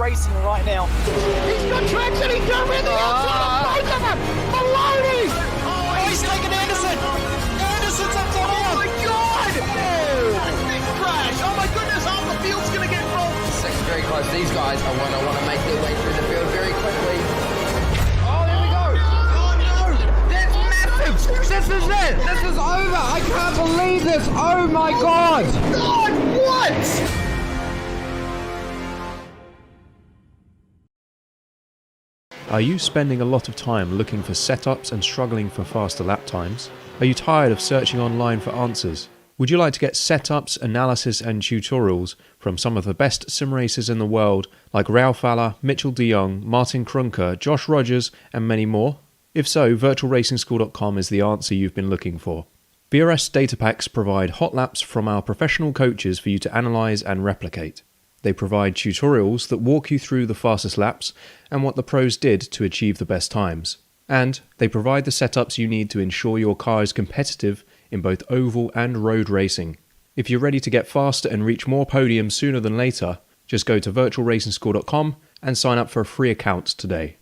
racing right now. He's got traction, he's going around the outside of both of them! Maloney! Oh, he's taking Anderson! Anderson's up to him! Oh my god! Big crash! Oh my goodness, half the field's going to get rolled! Second very close. These guys are want to make their way through the field very quickly. Oh, there we go! Oh no! That's massive! This is it! This is over! I can't believe this! Oh my god! God, what? Are you spending a lot of time looking for setups and struggling for faster lap times? Are you tired of searching online for answers? Would you like to get setups, analysis and tutorials from some of the best sim racers in the world like Ralph Alla, Mitchell de Jong, Martin Krunker, Josh Rogers and many more? If so, virtualracingschool.com is the answer you've been looking for. VRS data packs provide hot laps from our professional coaches for you to analyse and replicate. They provide tutorials that walk you through the fastest laps and what the pros did to achieve the best times. And they provide the setups you need to ensure your car is competitive in both oval and road racing. If you're ready to get faster and reach more podiums sooner than later, just go to virtualracingschool.com and sign up for a free account today.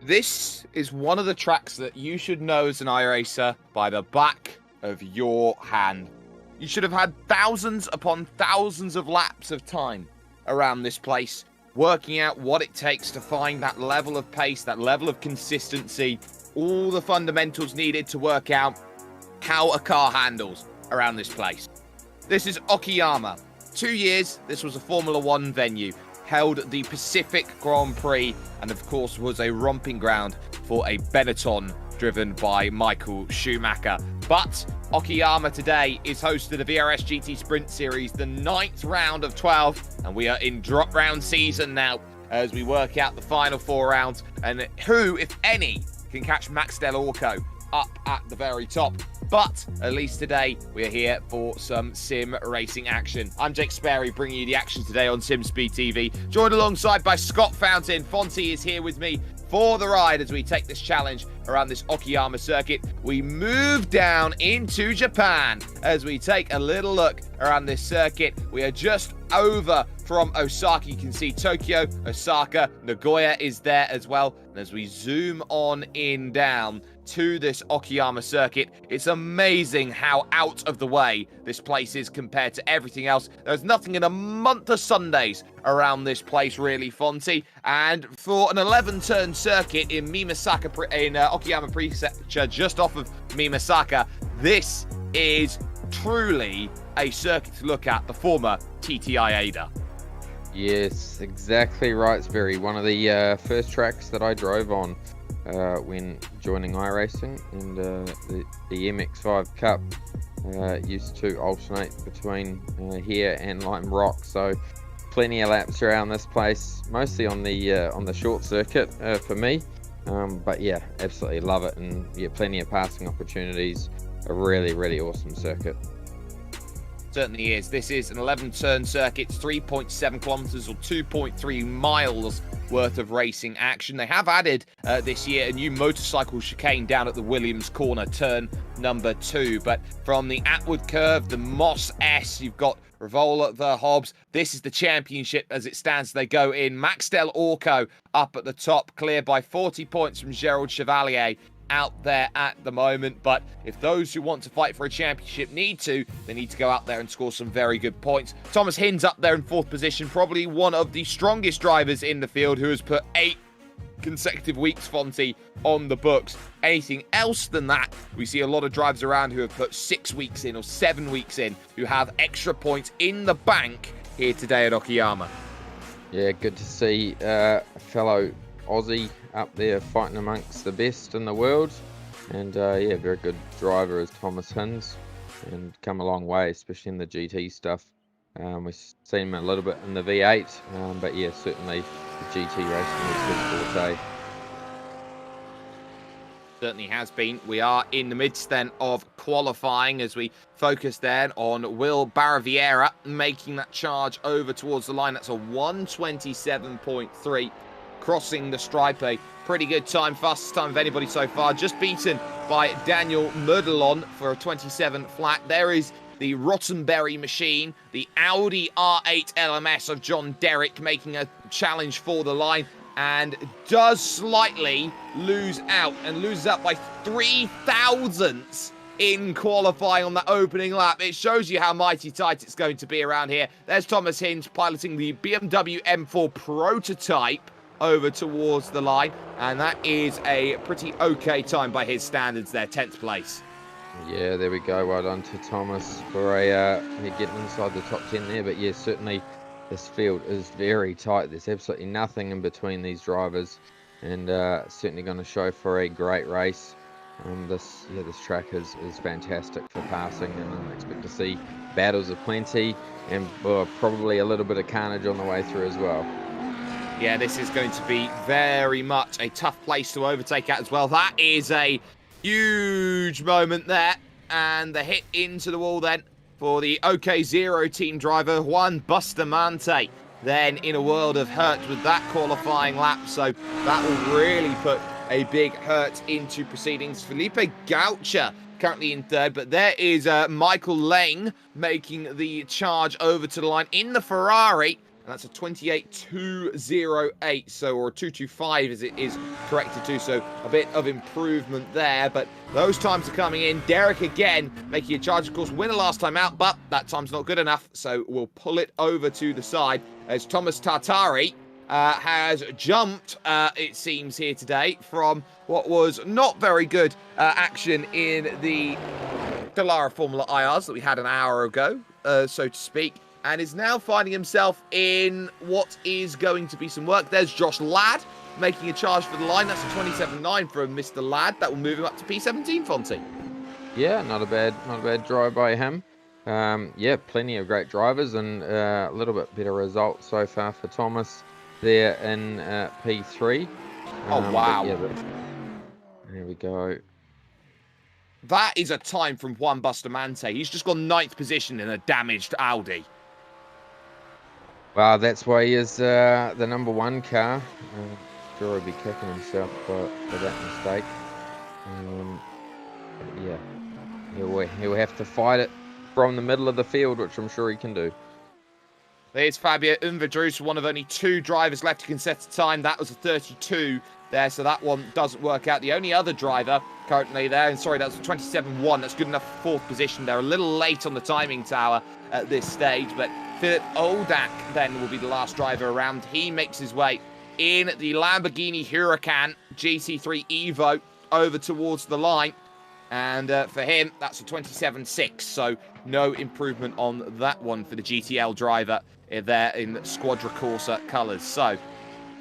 This is one of the tracks that you should know as an iRacer by the back of your hand. You should have had thousands upon thousands of laps of time around this place, working out what it takes to find that level of pace, that level of consistency, all the fundamentals needed to work out how a car handles around this place. This is Okayama. 2 years, this was a Formula One venue. Held the Pacific Grand Prix and of course was a romping ground for a Benetton driven by Michael Schumacher. But Okayama today is host to the VRS GT Sprint Series, the 9th round of 12, and we are in drop round season now as we work out the final 4 rounds and who, if any, can catch Max Del Orco up at the very top. But at least today we are here for some sim racing action. I'm Jake Sperry bringing you the action today on SimSpeed TV, joined alongside by Scott Fountain. Fonty is here with me for the ride as we take this challenge around this Okayama circuit. We move down into Japan as we take a little look around this circuit. We are just over from Osaka. You can see Tokyo, Osaka, Nagoya is there as well. And as we zoom on in down to this Okayama circuit, it's amazing how out of the way this place is compared to everything else. There's nothing in a month of Sundays around this place, really, Fonty. And for an 11-turn circuit in Okayama Prefecture, just off of Mimasaka, this is truly a circuit to look at, the former TTI Ada. Yes, exactly right, Sperry. One of the first tracks that I drove on when joining iRacing, and the MX5 Cup used to alternate between here and Lime Rock, so plenty of laps around this place, mostly on the short circuit for me, but yeah, absolutely love it, and yeah, plenty of passing opportunities. A really awesome circuit. Certainly is. This is an 11-turn circuit, 3.7 kilometers or 2.3 miles worth of racing action. They have added this year a new motorcycle chicane down at the Williams corner, turn number 2. But from the Atwood curve, the Moss S, you've got Rivola, the Hobbs. This is the championship as it stands. They go in. Max Del Orco up at the top, cleared by 40 points from Gerald Chevalier out there at the moment. But if those who want to fight for a championship need to, they need to go out there and score some very good points. Thomas Hinds up there in 4th position, probably one of the strongest drivers in the field, who has put 8 consecutive weeks, Fonty, on the books. Anything else than that, we see a lot of drivers around who have put 6 weeks in or 7 weeks in, who have extra points in the bank here today at Okayama. Yeah, good to see a fellow Aussie up there fighting amongst the best in the world, and yeah, very good driver as Thomas Hinds, and come a long way, especially in the GT stuff. We've seen him a little bit in the V8, but yeah, certainly the GT racing is his forte. Certainly has been. We are in the midst then of qualifying as we focus then on Will Baraviera making that charge over towards the line. That's a 127.3, crossing the stripe. A pretty good time, fastest time of anybody so far. Just beaten by Daniel Merdelon for a 27 flat. There is the Rottenberry machine, the Audi R8 LMS of John Derrick making a challenge for the line, and does slightly lose out and loses out by 3 thousandths in qualifying on that opening lap. It shows you how mighty tight it's going to be around here. There's Thomas Hinz piloting the BMW M4 prototype over towards the line, and that is a pretty okay time by his standards there, 10th place. Yeah, there we go. Well done to Thomas for a getting inside the top 10 there. But yeah, certainly this field is very tight. There's absolutely nothing in between these drivers, and certainly going to show for a great race. This track is fantastic for passing, and I expect to see battles aplenty and probably a little bit of carnage on the way through as well. Yeah, this is going to be very much a tough place to overtake at as well. That is a huge moment there, and the hit into the wall then for the OK0 team driver Juan Bustamante. Then in a world of hurt with that qualifying lap, so that will really put a big hurt into proceedings. Felipe Gaucha currently in third, but there is Michael Lang making the charge over to the line in the Ferrari. And that's a 28.208, so, or 225 as it is corrected to, so a bit of improvement there, but those times are coming in. Derek again making a charge, of course, winner last time out, but that time's not good enough, so we'll pull it over to the side as Thomas Tartari has jumped, it seems, here today from what was not very good action in the Dallara Formula IRs that we had an hour ago, so to speak, and is now finding himself in what is going to be some work. There's Josh Ladd making a charge for the line. That's a 27.9 from Mr. Ladd. That will move him up to P17, Fonty. Yeah, not a bad drive by him. Yeah, plenty of great drivers, and a little bit better result so far for Thomas there in P3. Oh, wow. Yeah, there we go. That is a time from Juan Bustamante. He's just got 9th position in a damaged Audi. Well, that's why he is the number 1 car. Sure, he'll be kicking himself for that mistake. Yeah, he'll have to fight it from the middle of the field, which I'm sure he can do. There's Fabio Unverdrus, one of only 2 drivers left who can set a time. That was a 32 there, so that one doesn't work out. The only other driver currently there, and sorry, that's a 27.1. That's good enough for 4th position. They're a little late on the timing tower at this stage, but Philip Oldak then will be the last driver around. He makes his way in the Lamborghini Huracan GT3 Evo over towards the line. And for him, that's a 27.6, so no improvement on that one for the GTL driver there in Squadra Corsa colours. So,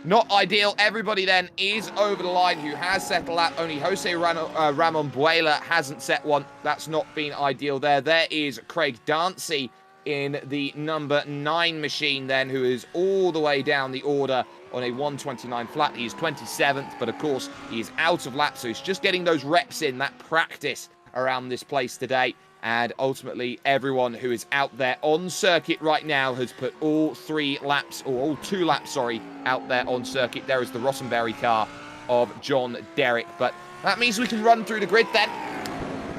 not ideal. Everybody then is over the line who has set a lap. Only Jose Ramon Buela hasn't set one. That's not been ideal there. There is Craig Dancy in the number 9 machine then, who is all the way down the order on a 129 flat. He's 27th, but of course he is out of laps, so he's just getting those reps in, that practice around this place today. And ultimately everyone who is out there on circuit right now has put all 2 laps out there on circuit. There is the Rottenberry car of John Derrick, but that means we can run through the grid then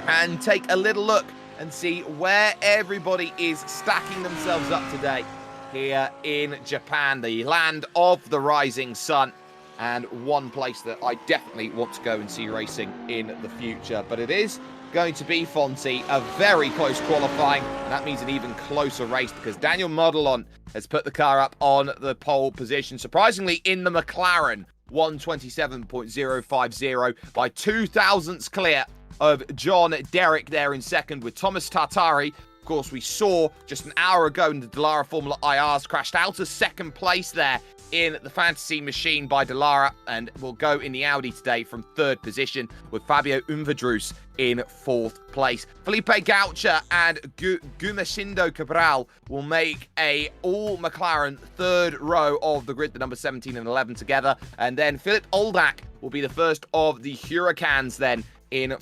and take a little look and see where everybody is stacking themselves up today here in Japan, the land of the rising sun, and one place that I definitely want to go and see racing in the future. But it is going to be, Fonty, a very close qualifying, and that means an even closer race because Daniel Modelon has put the car up on the pole position, surprisingly in the McLaren, 127.050 by 2 thousandths clear of John Derrick there in second, with Thomas Tartari. Of course, we saw just an hour ago in the Dallara Formula IRs crashed out of second place there in the Fantasy Machine by Dallara, and will go in the Audi today from 3rd position, with Fabio Unverdrus in 4th place. Felipe Gaucha and Gumecindo Cabral will make a all McLaren 3rd row of the grid, the number 17 and 11 together, and then Philip Oldak will be the first of the Hurricanes then in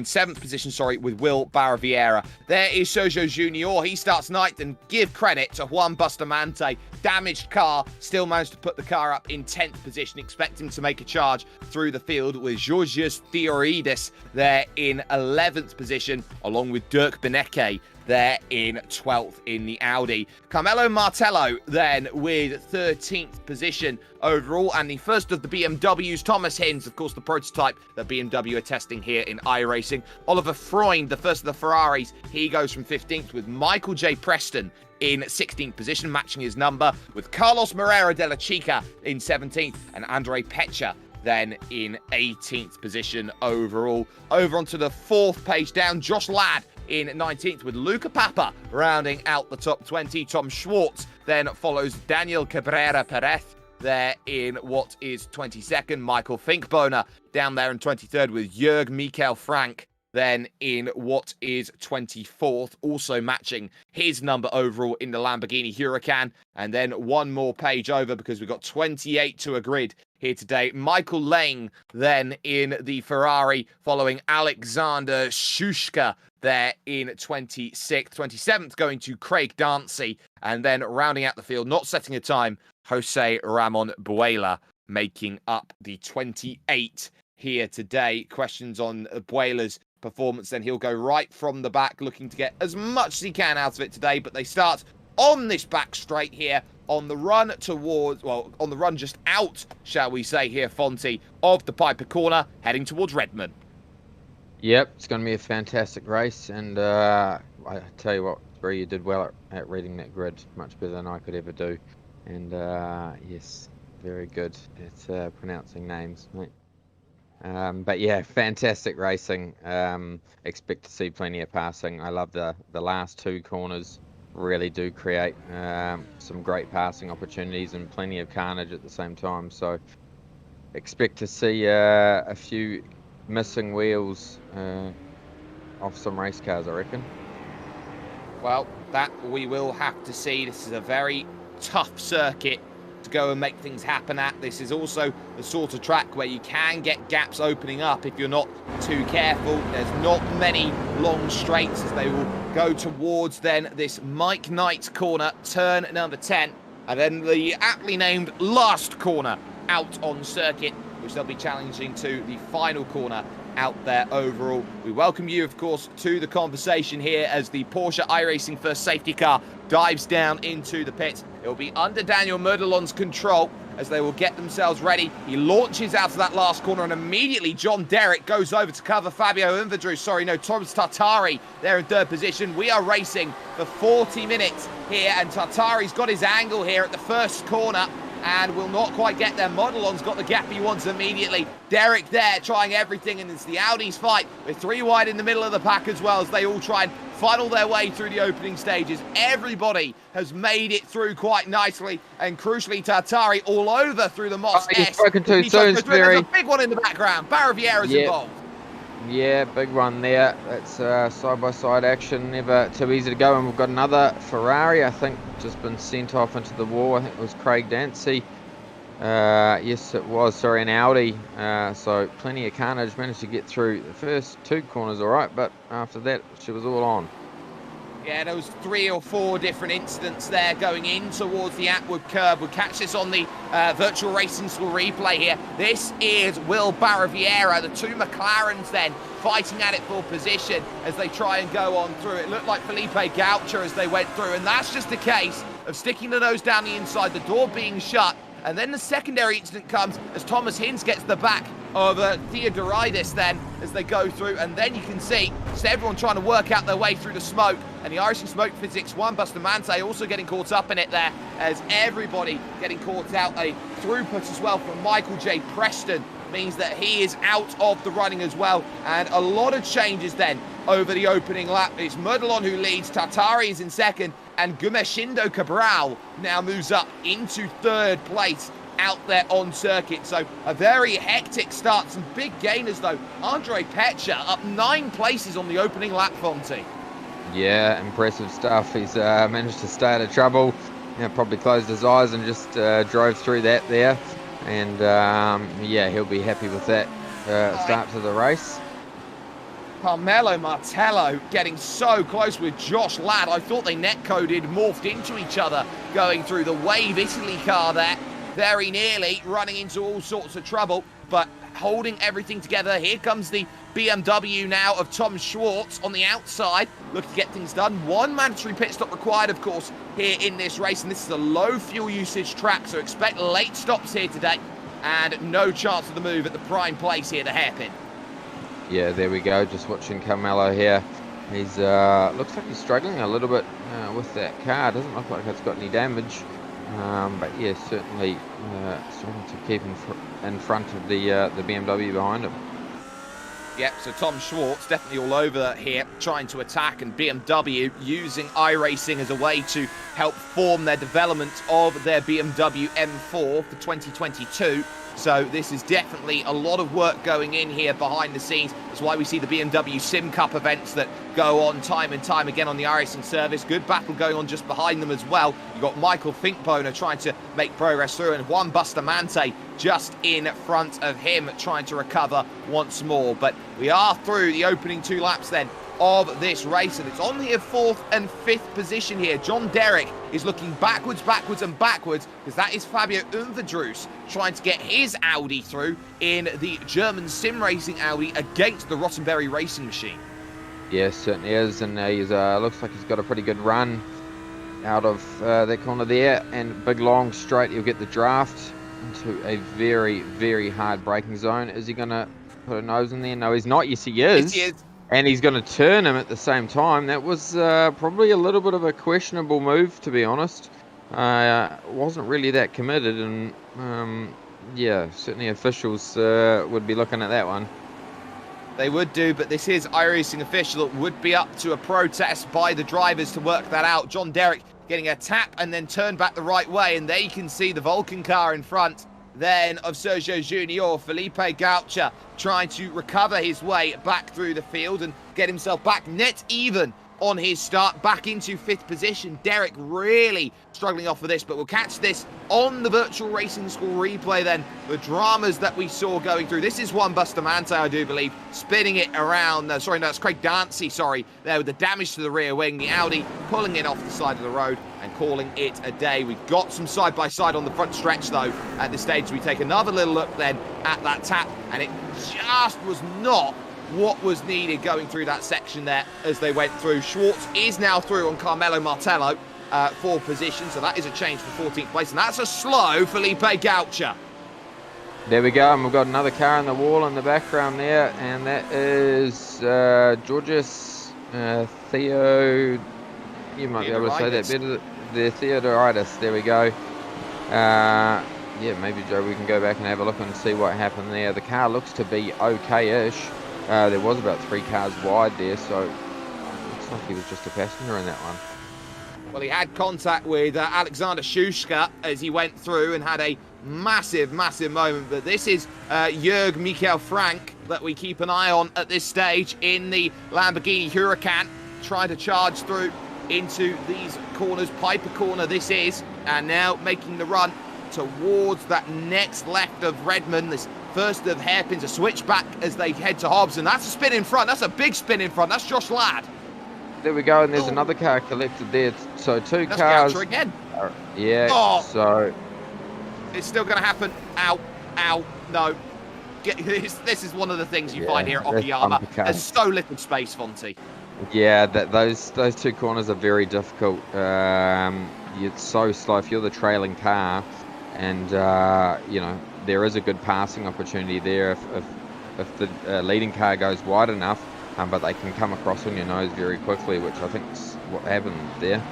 seventh position, sorry, with Will Baraviera. There is Sergio Junior. He starts ninth, and give credit to Juan Bustamante. Damaged car, still managed to put the car up in 10th position. Expect him to make a charge through the field with Georgios Theoridis there in 11th position, along with Dirk Beneke there in 12th in the Audi. Carmelo Martello then with 13th position overall, and the first of the BMWs, Thomas Hinz, of course the prototype that BMW are testing here in iRacing. Oliver Freund, the first of the Ferraris, he goes from 15th with Michael J. Preston in 16th position, matching his number, with Carlos Moreira de la Chica in 17th and Andre Pecha then in 18th position overall. Over onto the fourth page down, Josh Ladd in 19th with Luca Papa rounding out the top 20. Tom Schwartz then follows Daniel Cabrera Perez there in what is 22nd. Michael Finkboner down there in 23rd with Jörg Michael Frank then in what is 24th, also matching his number overall in the Lamborghini Huracan. And then one more page over, because we've got 28 to a grid here today. Michael Lang then in the Ferrari, following Alexander Shushka there in 26th. 27th going to Craig Dancy, and then rounding out the field, not setting a time, Jose Ramon Buela making up the 28 here today. Questions on Buela's performance, then he'll go right from the back, looking to get as much as he can out of it today. But they start on this back straight here, on the run towards, well, on the run just out, shall we say here, Fonty, of the Piper Corner, heading towards Redmond. Yep, it's going to be a fantastic race, and I tell you what, Bree, you did well at reading that grid, much better than I could ever do. And yes, very good at pronouncing names, mate. But yeah, fantastic racing. Expect to see plenty of passing. I love the last two corners. Really do create some great passing opportunities and plenty of carnage at the same time. So expect to see a few missing wheels off some race cars, I reckon. Well, that we will have to see. This is a very tough circuit to go and make things happen at. This is also the sort of track where you can get gaps opening up if you're not too careful. There's not many long straights as they will go towards then this Mike Knight corner, turn number 10, and then the aptly named last corner out on circuit, which they'll be challenging to the final corner out there overall. We welcome you, of course, to the conversation here as the Porsche iRacing first safety car dives down into the pits. It will be under Daniel Merdelon's control as they will get themselves ready. He launches out of that last corner, and immediately John Derrick goes over to cover Fabio Invadru. Thomas Tartari there in third position. We are racing for 40 minutes here, and Tartari's got his angle here at the first corner and will not quite get there. Modelon's got the gap he wants immediately. Derrick there trying everything, and it's the Audi's fight with three wide in the middle of the pack as well, as they all try and funnel their way through the opening stages. Everybody has made it through quite nicely, and crucially Tartari all over through the Moss S. You've spoken too soon, There's a big one in the background. Baraviera's involved. Yeah, big one there. That's side-by-side action, never too easy to go. And we've got another Ferrari, I think, just been sent off into the wall. I think it was Craig Dancy. Yes, it was. Sorry, an Audi. So plenty of carnage. Managed to get through the first two corners all right, but after that, she was all on. Yeah, there was 3 or 4 different incidents there going in towards the Atwood curve. We'll catch this on the virtual racing school replay here. This is Will Baraviera, the two McLarens then fighting at it for position as they try and go on through. It looked like Felipe Gaucher as they went through, and that's just a case of sticking the nose down the inside, the door being shut. And then the secondary incident comes as Thomas Hinz gets the back of Theodoridis then as they go through. And then you can see just everyone trying to work out their way through the smoke. And the iRacing smoke physics, Juan Bustamante also getting caught up in it there as everybody getting caught out. A throughput as well from Michael J. Preston means that he is out of the running as well. And a lot of changes then over the opening lap. It's Merdelon who leads, Tartari is in second, and Gumeshindo Cabral now moves up into third place out there on circuit. So a very hectic start. Some big gainers though. Andre Pecha up 9 places on the opening lap, Fonty. Yeah, impressive stuff. He's managed to stay out of trouble. Probably closed his eyes and just drove through that there. and yeah, he'll be happy with that start to the race. Carmelo Martello getting so close with Josh Ladd. I thought they netcoded, morphed into each other, going through the Wave Italy car there. Very nearly running into all sorts of trouble, but holding everything together. Here comes the BMW now of Tom Schwartz on the outside, looking to get things done. One mandatory pit stop required, of course, here in this race, and this is a low fuel usage track, so expect late stops here today, and no chance of the move at the prime place here, the hairpin. Yeah, there we go. Just watching Carmelo here. He's looks like he's struggling a little bit with that car. Doesn't look like it's got any damage, but yeah, certainly struggling to keep in front of the BMW behind him. Yep, so Tom Schwartz definitely all over here, trying to attack, and BMW using iRacing as a way to help form their development of their BMW M4 for 2022. So this is definitely a lot of work going in here behind the scenes. That's why we see the BMW Sim Cup events that go on time and time again on the iRacing service. Good battle going on just behind them as well. You've got Michael Finkboner trying to make progress through, and Juan Bustamante just in front of him trying to recover once more. But we are through the opening 2 laps then of this race, and it's on the 4th and 5th position here. John Derrick is looking backwards, and backwards, because that is Fabio Unverdruss trying to get his Audi through in the German sim racing Audi against the Rottenberry racing machine. Yeah, certainly is, and he's looks like he's got a pretty good run out of that corner there, and big long straight. He'll get the draft into a very, very hard braking zone. Is he going to put a nose in there? No, he's not. Yes, he is. Yes, he is. And he's going to turn him at the same time. That was probably a little bit of a questionable move, to be honest. Wasn't really that committed, and yeah, certainly officials would be looking at that one. They would do, but this is iRacing official. It would be up to a protest by the drivers to work that out. John Derrick getting a tap and then turn back the right way, and there you can see the Vulcan car in front then of Sergio Junior. Felipe Gaucha trying to recover his way back through the field and get himself back net even on his start, back into 5th position. Derek really struggling off of this, but we'll catch this on the virtual racing school replay then. The dramas that we saw going through. This is Juan Bustamante, I do believe, spinning it around. Sorry, no, it's Craig Dancy, sorry, there with the damage to the rear wing. The Audi pulling it off the side of the road and calling it a day. We've got some side-by-side on the front stretch, though, at this stage. We take another little look then at that tap, and it just was not what was needed going through that section there as they went through. Schwartz is now through on Carmelo Martello for position, so that is a change for 14th place, and that's a slow Felipe Gaucha. There we go, and we've got another car in the wall in the background there, and that is Georges Theo, you might be able to say that better, the Theodoritis. There we go. Yeah, maybe, Joe, we can go back and have a look and see what happened there. The car looks to be okay-ish. There was about 3 cars wide there, so looks like he was just a passenger in that one. Well, he had contact with Alexander Schuschka as he went through and had a massive, massive moment. But this is Jörg Michael Frank that we keep an eye on at this stage in the Lamborghini Huracan, trying to charge through into these corners. Piper corner this is, and now making the run towards that next left of Redmond. This first of hairpins, a switchback as they head to Hobbs, and that's a spin in front. That's a big spin in front. That's Josh Ladd. There we go, and there's another car collected there. So 2 That's cars. Goucher again. Yeah. So it's still going to happen. Ow, ow, no. This is one of the things you find here at Okayama. There's so little space, Fonty. Yeah, those 2 corners are very difficult. It's so slow if you're the trailing car, and you know, there is a good passing opportunity there if the leading car goes wide enough, but they can come across on your nose very quickly, which I think is what happened there.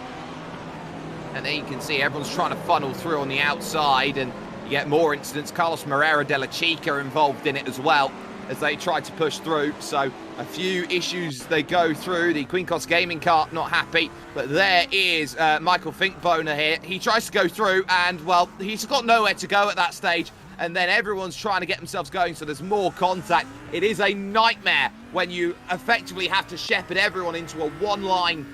And there you can see everyone's trying to funnel through on the outside, and you get more incidents. Carlos Moreira de la Chica involved in it as well as they tried to push through. So a few issues they go through. The Quincos Gaming car not happy, but there is Michael Finkboner here. He tries to go through, and well, he's got nowhere to go at that stage, and then everyone's trying to get themselves going, so there's more contact. It is a nightmare when you effectively have to shepherd everyone into a one-line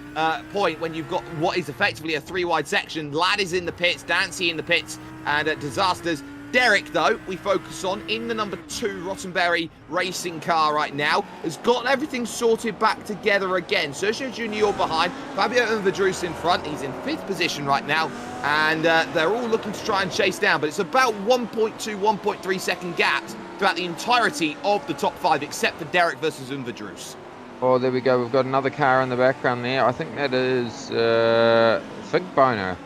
point when you've got what is effectively a 3-wide section. Ladd is in the pits, Dancy in the pits, and Disasters Derek, though, we focus on in the number 2 Rottenberry racing car right now, has got everything sorted back together again. Sergio Junior behind, Fabio Unvadrus in front. He's in 5th position right now, and they're all looking to try and chase down, but it's about 1.2, 1.3 second gaps throughout the entirety of the top 5, except for Derek versus Unvadrus. Oh, there we go. We've got another car in the background there. I think that is Fig Boner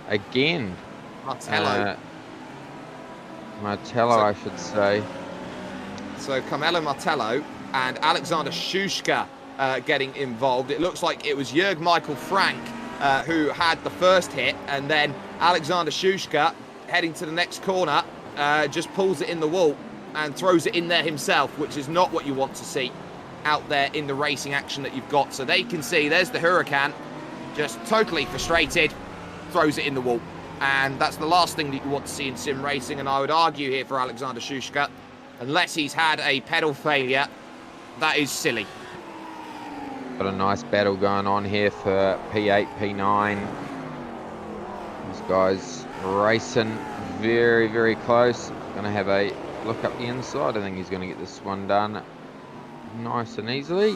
again. Martello. Martello, I should say. So Carmelo Martello and Alexander Shushka getting involved. It looks like it was Jörg Michael Frank who had the first hit, and then Alexander Shushka, heading to the next corner, just pulls it in the wall and throws it in there himself, which is not what you want to see out there in the racing action that you've got. So they can see there's the Huracan, just totally frustrated, throws it in the wall. And that's the last thing that you want to see in sim racing. And I would argue here for Alexander Shushka, unless he's had a pedal failure, that is silly. Got a nice battle going on here for P8, P9. These guys racing very, very close. Going to have a look up the inside. I think he's going to get this one done nice and easily.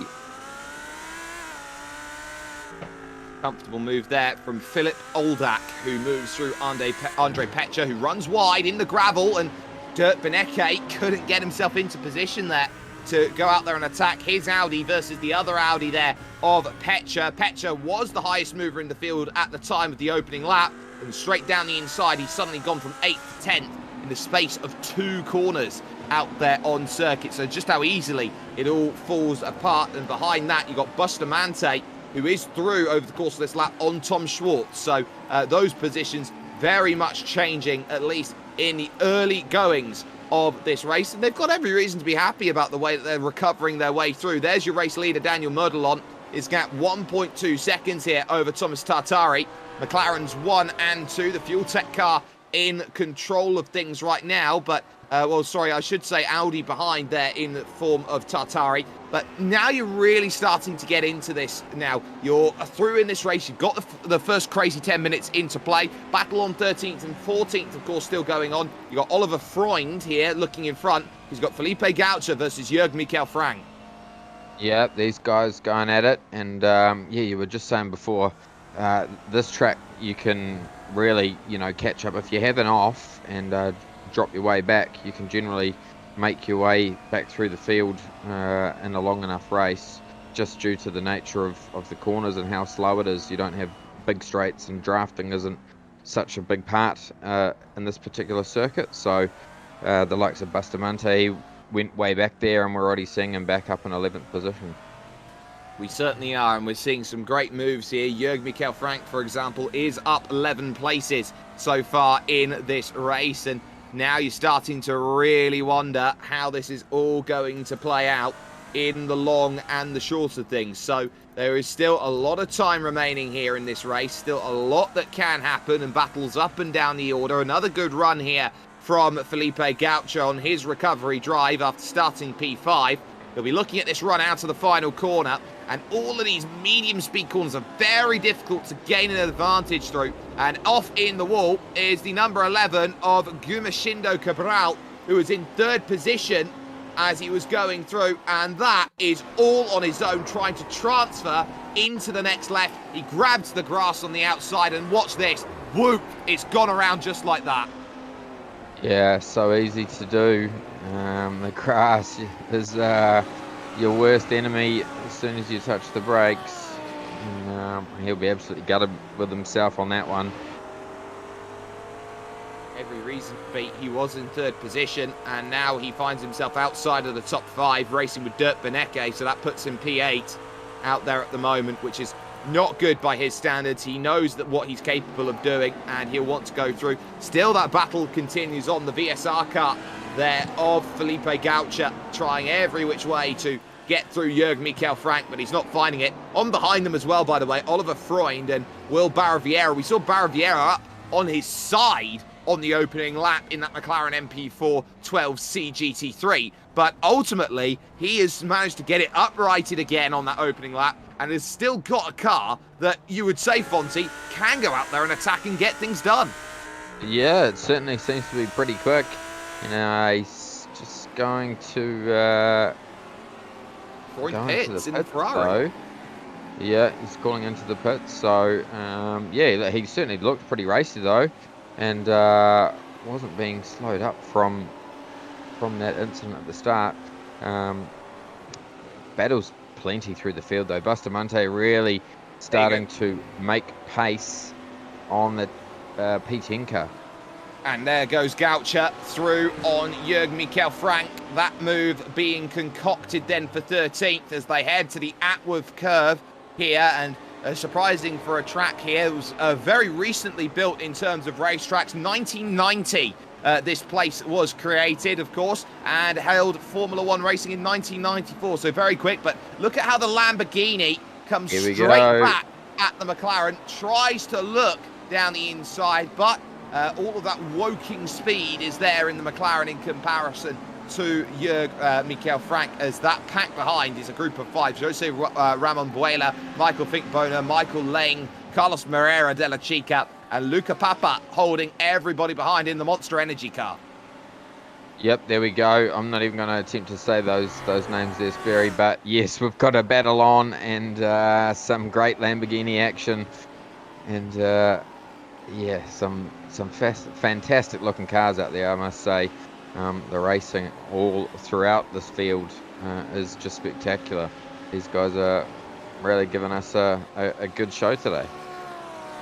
Comfortable move there from Philip Oldak, who moves through Andre Pecha, who runs wide in the gravel, and Dirk Beneke couldn't get himself into position there to go out there and attack his Audi versus the other Audi there of Pecha. Pecha was the highest mover in the field at the time of the opening lap, and straight down the inside, he's suddenly gone from 8th to 10th in the space of 2 corners out there on circuit. So just how easily it all falls apart. And behind that, you've got Bustamante, who is through over the course of this lap on Tom Schwartz. So those positions very much changing, at least in the early goings of this race. And they've got every reason to be happy about the way that they're recovering their way through. There's your race leader, Daniel Merdelon. Is gap 1.2 seconds here over Thomas Tartari. McLaren's 1 and 2, the Fuel Tech car in control of things right now, but well, sorry, I should say Audi behind there in the form of Tartari. But now you're really starting to get into this. Now you're through in this race. You've got the first crazy 10 minutes into play. Battle on 13th and 14th, of course, still going on. You've got Oliver Freund here looking in front. He's got Felipe Gaucher versus Jörg Michael Frank. Yeah, these guys going at it. And yeah, you were just saying before, this track you can really, catch up. If you have an off and drop your way back, you can generally make your way back through the field in a long enough race, just due to the nature of the corners and how slow it is. You don't have big straights, and drafting isn't such a big part in this particular circuit. So the likes of Bustamante went way back there, and we're already seeing him back up in 11th position. We certainly are, and we're seeing some great moves here. Jörg Michael Frank, for example, is up 11 places so far in this race, and now you're starting to really wonder how this is all going to play out in the long and the short of things. So there is still a lot of time remaining here in this race, still a lot that can happen, and battles up and down the order. Another good run here from Felipe Gaucher on his recovery drive after starting P5. He'll be looking at this run out to the final corner, and all of these medium speed corners are very difficult to gain an advantage through. And off in the wall is the number 11 of Gumashindo Cabral, who was in 3rd position as he was going through, and that is all on his own, trying to transfer into the next left. He grabs the grass on the outside, and watch this, whoop, it's gone around just like that. Yeah, so easy to do. The grass is your worst enemy as soon as you touch the brakes. And, he'll be absolutely gutted with himself on that one. Every reason to beat. He was in 3rd position, and now he finds himself outside of the top 5, racing with Dirk Beneke, so that puts him P8 out there at the moment, which is not good by his standards. He knows that what he's capable of doing, and he'll want to go through. Still, that battle continues on. The VSR car there of Felipe Gaucher, trying every which way to get through Jörg Michael Frank, but he's not finding it. On behind them as well, by the way, Oliver Freund and Will Barra-Vieira. We saw Barra-Vieira up on his side on the opening lap in that McLaren MP4 12C GT3, but ultimately he has managed to get it uprighted again on that opening lap, and has still got a car that you would say, Fonzie, can go out there and attack and get things done. Yeah, it certainly seems to be pretty quick. You know, he's just going to Going go into pits the in the pits, Ferrari. though. Yeah, he's calling into the pits. So, yeah, he certainly looked pretty racy though, and wasn't being slowed up from that incident at the start. Battles plenty through the field though. Bustamante really starting to make pace on the P10 car. And there goes Goucher through on Jürgen Michael Frank. That move being concocted then for 13th as they head to the Atworth curve here. And surprising for a track here, it was very recently built in terms of racetracks. 1990, this place was created, of course, and held Formula One racing in 1994. So very quick, but look at how the Lamborghini comes straight back at the McLaren, tries to look down the inside, but all of that woking speed is there in the McLaren in comparison to Michael Frank, as that pack behind is a group of 5. Jose Ramon Buela, Michael Finkboner, Michael Lang, Carlos Moreira de la Chica, and Luca Papa holding everybody behind in the Monster Energy car. Yep, there we go. I'm not even going to attempt to say those names there, Sperry, but yes, we've got a battle on and some great Lamborghini action, and yeah, some fantastic looking cars out there, I must say. The racing all throughout this field is just spectacular. These guys are really giving us a good show today.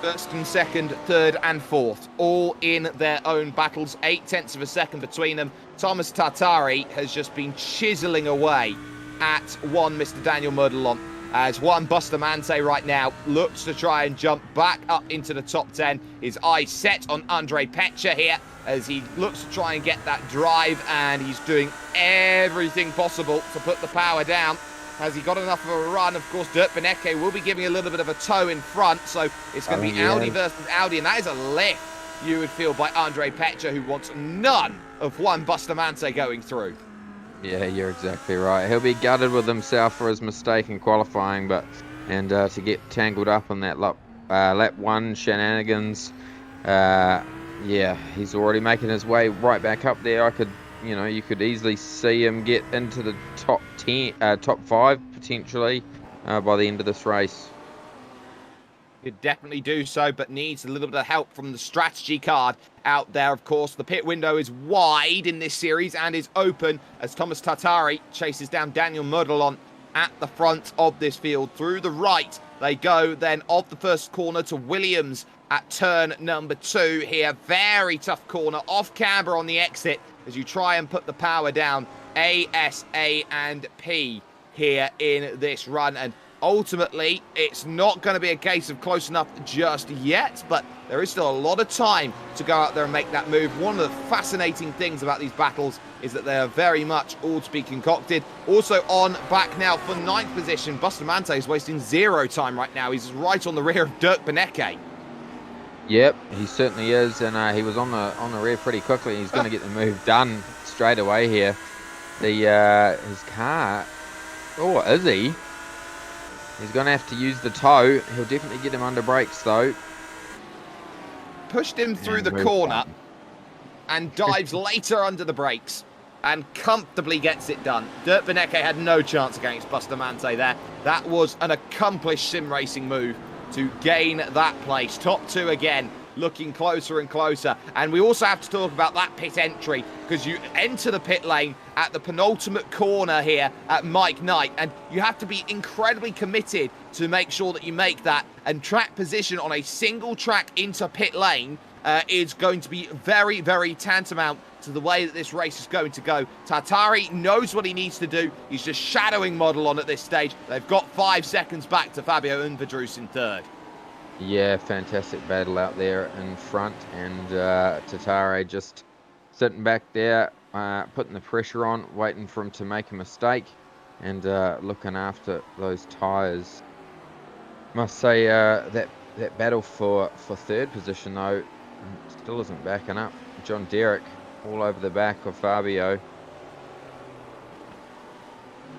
First and second, third and fourth, all in their own battles. 0.8 of a second between them. Thomas Tartari has just been chiseling away at one Mr. Daniel Murdelon, as Juan Bustamante right now looks to try and jump back up into the top 10. His eyes set on Andre Pecha here as he looks to try and get that drive, and he's doing everything possible to put the power down. Has he got enough of a run? Of course, Dirk Benecke will be giving a little bit of a toe in front, so it's going to be Audi versus Audi, and that is a lift, you would feel, by Andre Pecha, who wants none of Juan Bustamante going through. Yeah, you're exactly right. He'll be gutted with himself for his mistake in qualifying, and to get tangled up in that lap 1 shenanigans. Yeah, he's already making his way right back up there. You could easily see him get into the top 5 potentially by the end of this race. Could definitely do so, but needs a little bit of help from the strategy card out there, of course. The pit window is wide in this series and is open as Thomas Tartari chases down Daniel Murdelon at the front of this field. Through the right, they go then of the first corner to Williams at turn number 2 here. Very tough corner, off camber on the exit as you try and put the power down. A, S, A, and P here in this run, and ultimately, it's not going to be a case of close enough just yet, but there is still a lot of time to go out there and make that move. One of the fascinating things about these battles is that they are very much all to be concocted. Also on back now for 9th position, Bustamante is wasting 0 time right now. He's right on the rear of Dirk Benecke. Yep, he certainly is, and he was on the rear pretty quickly. He's going to get the move done straight away here. His car, oh, is he? He's going to have to use the toe. He'll definitely get him under brakes, though. Pushed him through the corner and dives later under the brakes and comfortably gets it done. Dirk Benecke had no chance against Bustamante there. That was an accomplished sim racing move to gain that place. Top 2 again, looking closer and closer. And we also have to talk about that pit entry, because you enter the pit lane at the penultimate corner here at Mike Knight, and you have to be incredibly committed to make sure that you make that, and track position on a single track into pit lane is going to be very, very tantamount to the way that this race is going to go. Tartari knows what he needs to do. He's just shadowing Murdelon at this stage. They've got 5 seconds back to Fabio Unvadrus in 3rd. Yeah, fantastic battle out there in front, and Tartari just sitting back there, putting the pressure on, waiting for him to make a mistake, and looking after those tyres. Must say that battle for 3rd position, though, still isn't backing up. John Derrick all over the back of Fabio.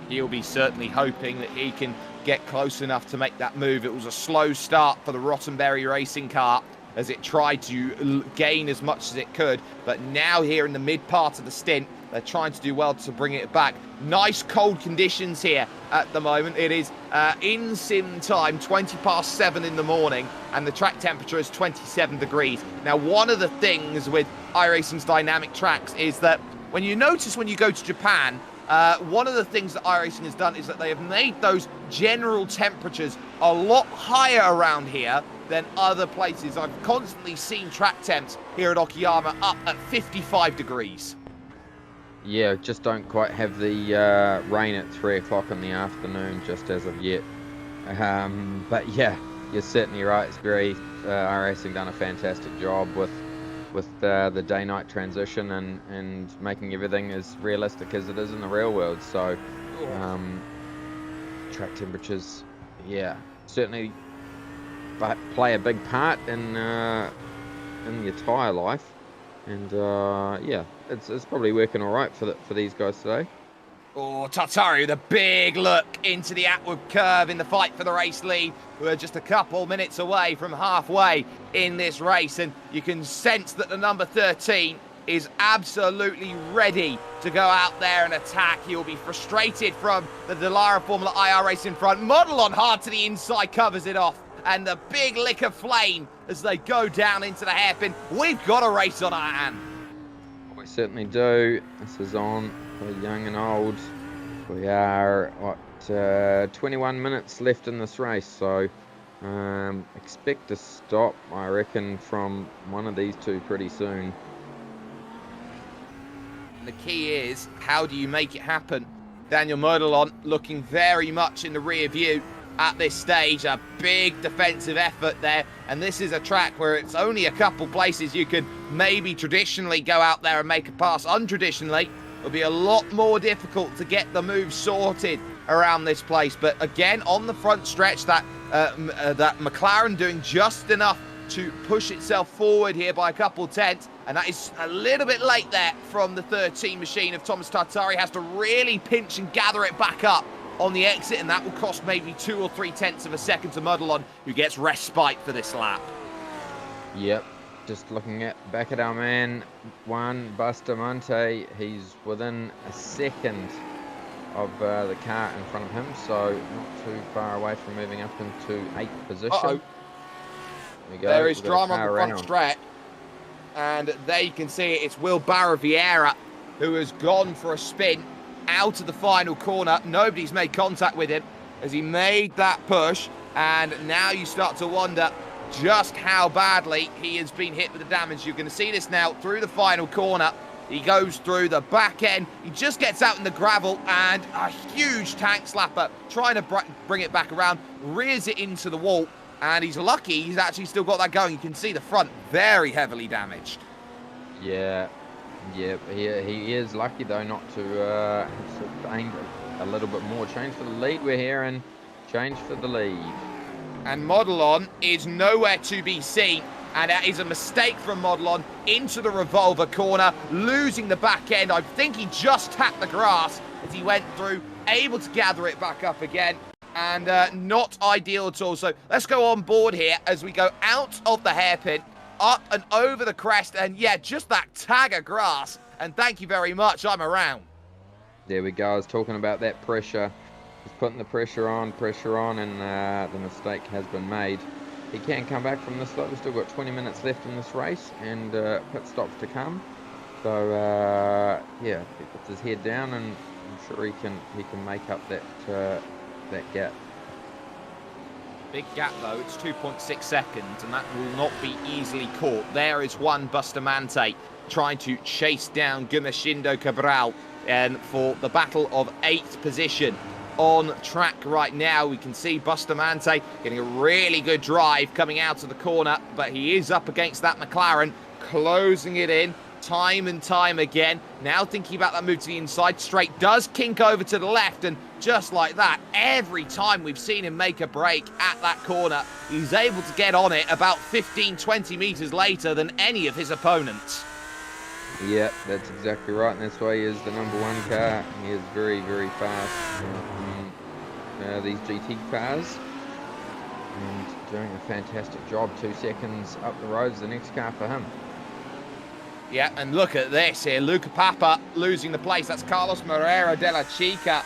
He'll be certainly hoping that he can get close enough to make that move. It was a slow start for the Rottenberry racing car as it tried to gain as much as it could. But now here in the mid part of the stint, they're trying to do well to bring it back. Nice cold conditions here at the moment. It is in sim time, 7:20 in the morning, and the track temperature is 27 degrees. Now, one of the things with iRacing's dynamic tracks is that when you go to Japan, one of the things that iRacing has done is that they have made those general temperatures a lot higher around here than other places. I've constantly seen track temps here at Okayama up at 55 degrees. Yeah, just don't quite have the rain at 3 o'clock in the afternoon just as of yet. But yeah, you're certainly right. It's very iRacing done a fantastic job with the day-night transition and making everything as realistic as it is in the real world. So track temperatures, yeah, certainly play a big part in your tyre life. And yeah, it's probably working all right for these guys today. Oh, Tataru, the big look into the outward curve in the fight for the race lead. We're just a couple minutes away from halfway in this race, and you can sense that the number 13 is absolutely ready to go out there and attack. He'll be frustrated from the Dallara Formula IR race in front. Model on hard to the inside, covers it off. And the big lick of flame as they go down into the hairpin. We've got a race on our hand. We certainly do. This is on for young and old. We are, 21 minutes left in this race. So expect a stop, I reckon, from one of these two pretty soon. The key is, how do you make it happen? Daniel Modelon looking very much in the rear view at this stage. A big defensive effort there, and this is a track where it's only a couple places you could maybe traditionally go out there and make a pass. Untraditionally, it'll be a lot more difficult to get the move sorted around this place. But again, on the front stretch, that McLaren doing just enough to push itself forward here by a couple tenths, and that is a little bit late there from the 13 machine of Thomas Tartari. Has to really pinch and gather it back up on the exit, and that will cost maybe 2 or 3 tenths of a second to Modelon, who gets respite for this lap. Yep, just looking back at our man Juan Bustamante. He's within a second of the car in front of him, so not too far away from moving up into 8th position. There is drama on the front stretch, and there you can see it's Will Barra-Vieira who has gone for a spin out of the final corner. Nobody's made contact with him as he made that push, and now you start to wonder just how badly he has been hit with the damage. You're going to see this now through the final corner. He goes through the back end, he just gets out in the gravel, and a huge tank slapper trying to bring it back around, rears it into the wall, and he's lucky he's actually still got that going. You can see the front very heavily damaged. Yeah, he is lucky though not to have aimed a little bit more. Change for the lead, we're here, and change for the lead. And Modelon is nowhere to be seen, and that is a mistake from Modelon into the revolver corner, losing the back end. I think he just tapped the grass as he went through, able to gather it back up again, and not ideal at all. So let's go on board here as we go out of the hairpin, up and over the crest, and yeah, just that tag of grass, and thank you very much, I'm around. There we go. I was talking about that pressure. He's putting the pressure on, and the mistake has been made. He can come back from this though. We've still got 20 minutes left in this race, and pit stops to come. So yeah, he puts his head down, and I'm sure he can make up that gap. Big gap though, it's 2.6 seconds, and that will not be easily caught. There is Juan Bustamante trying to chase down Gumercindo Cabral, and for the battle of 8th position on track right now. We can see Bustamante getting a really good drive coming out of the corner, but he is up against that McLaren, closing it in time and time again. Now thinking about that move to the inside straight, does kink over to the left, and just like that, every time we've seen him make a break at that corner, he's able to get on it about 15-20 meters later than any of his opponents. Yeah, that's exactly right, and that's why he is the #1 car. He is very, very fast. These GT cars. and doing a fantastic job. 2 seconds up the road is the next car for him. Yeah, and look at this here. Luca Papa losing the place. That's Carlos Moreira de la Chica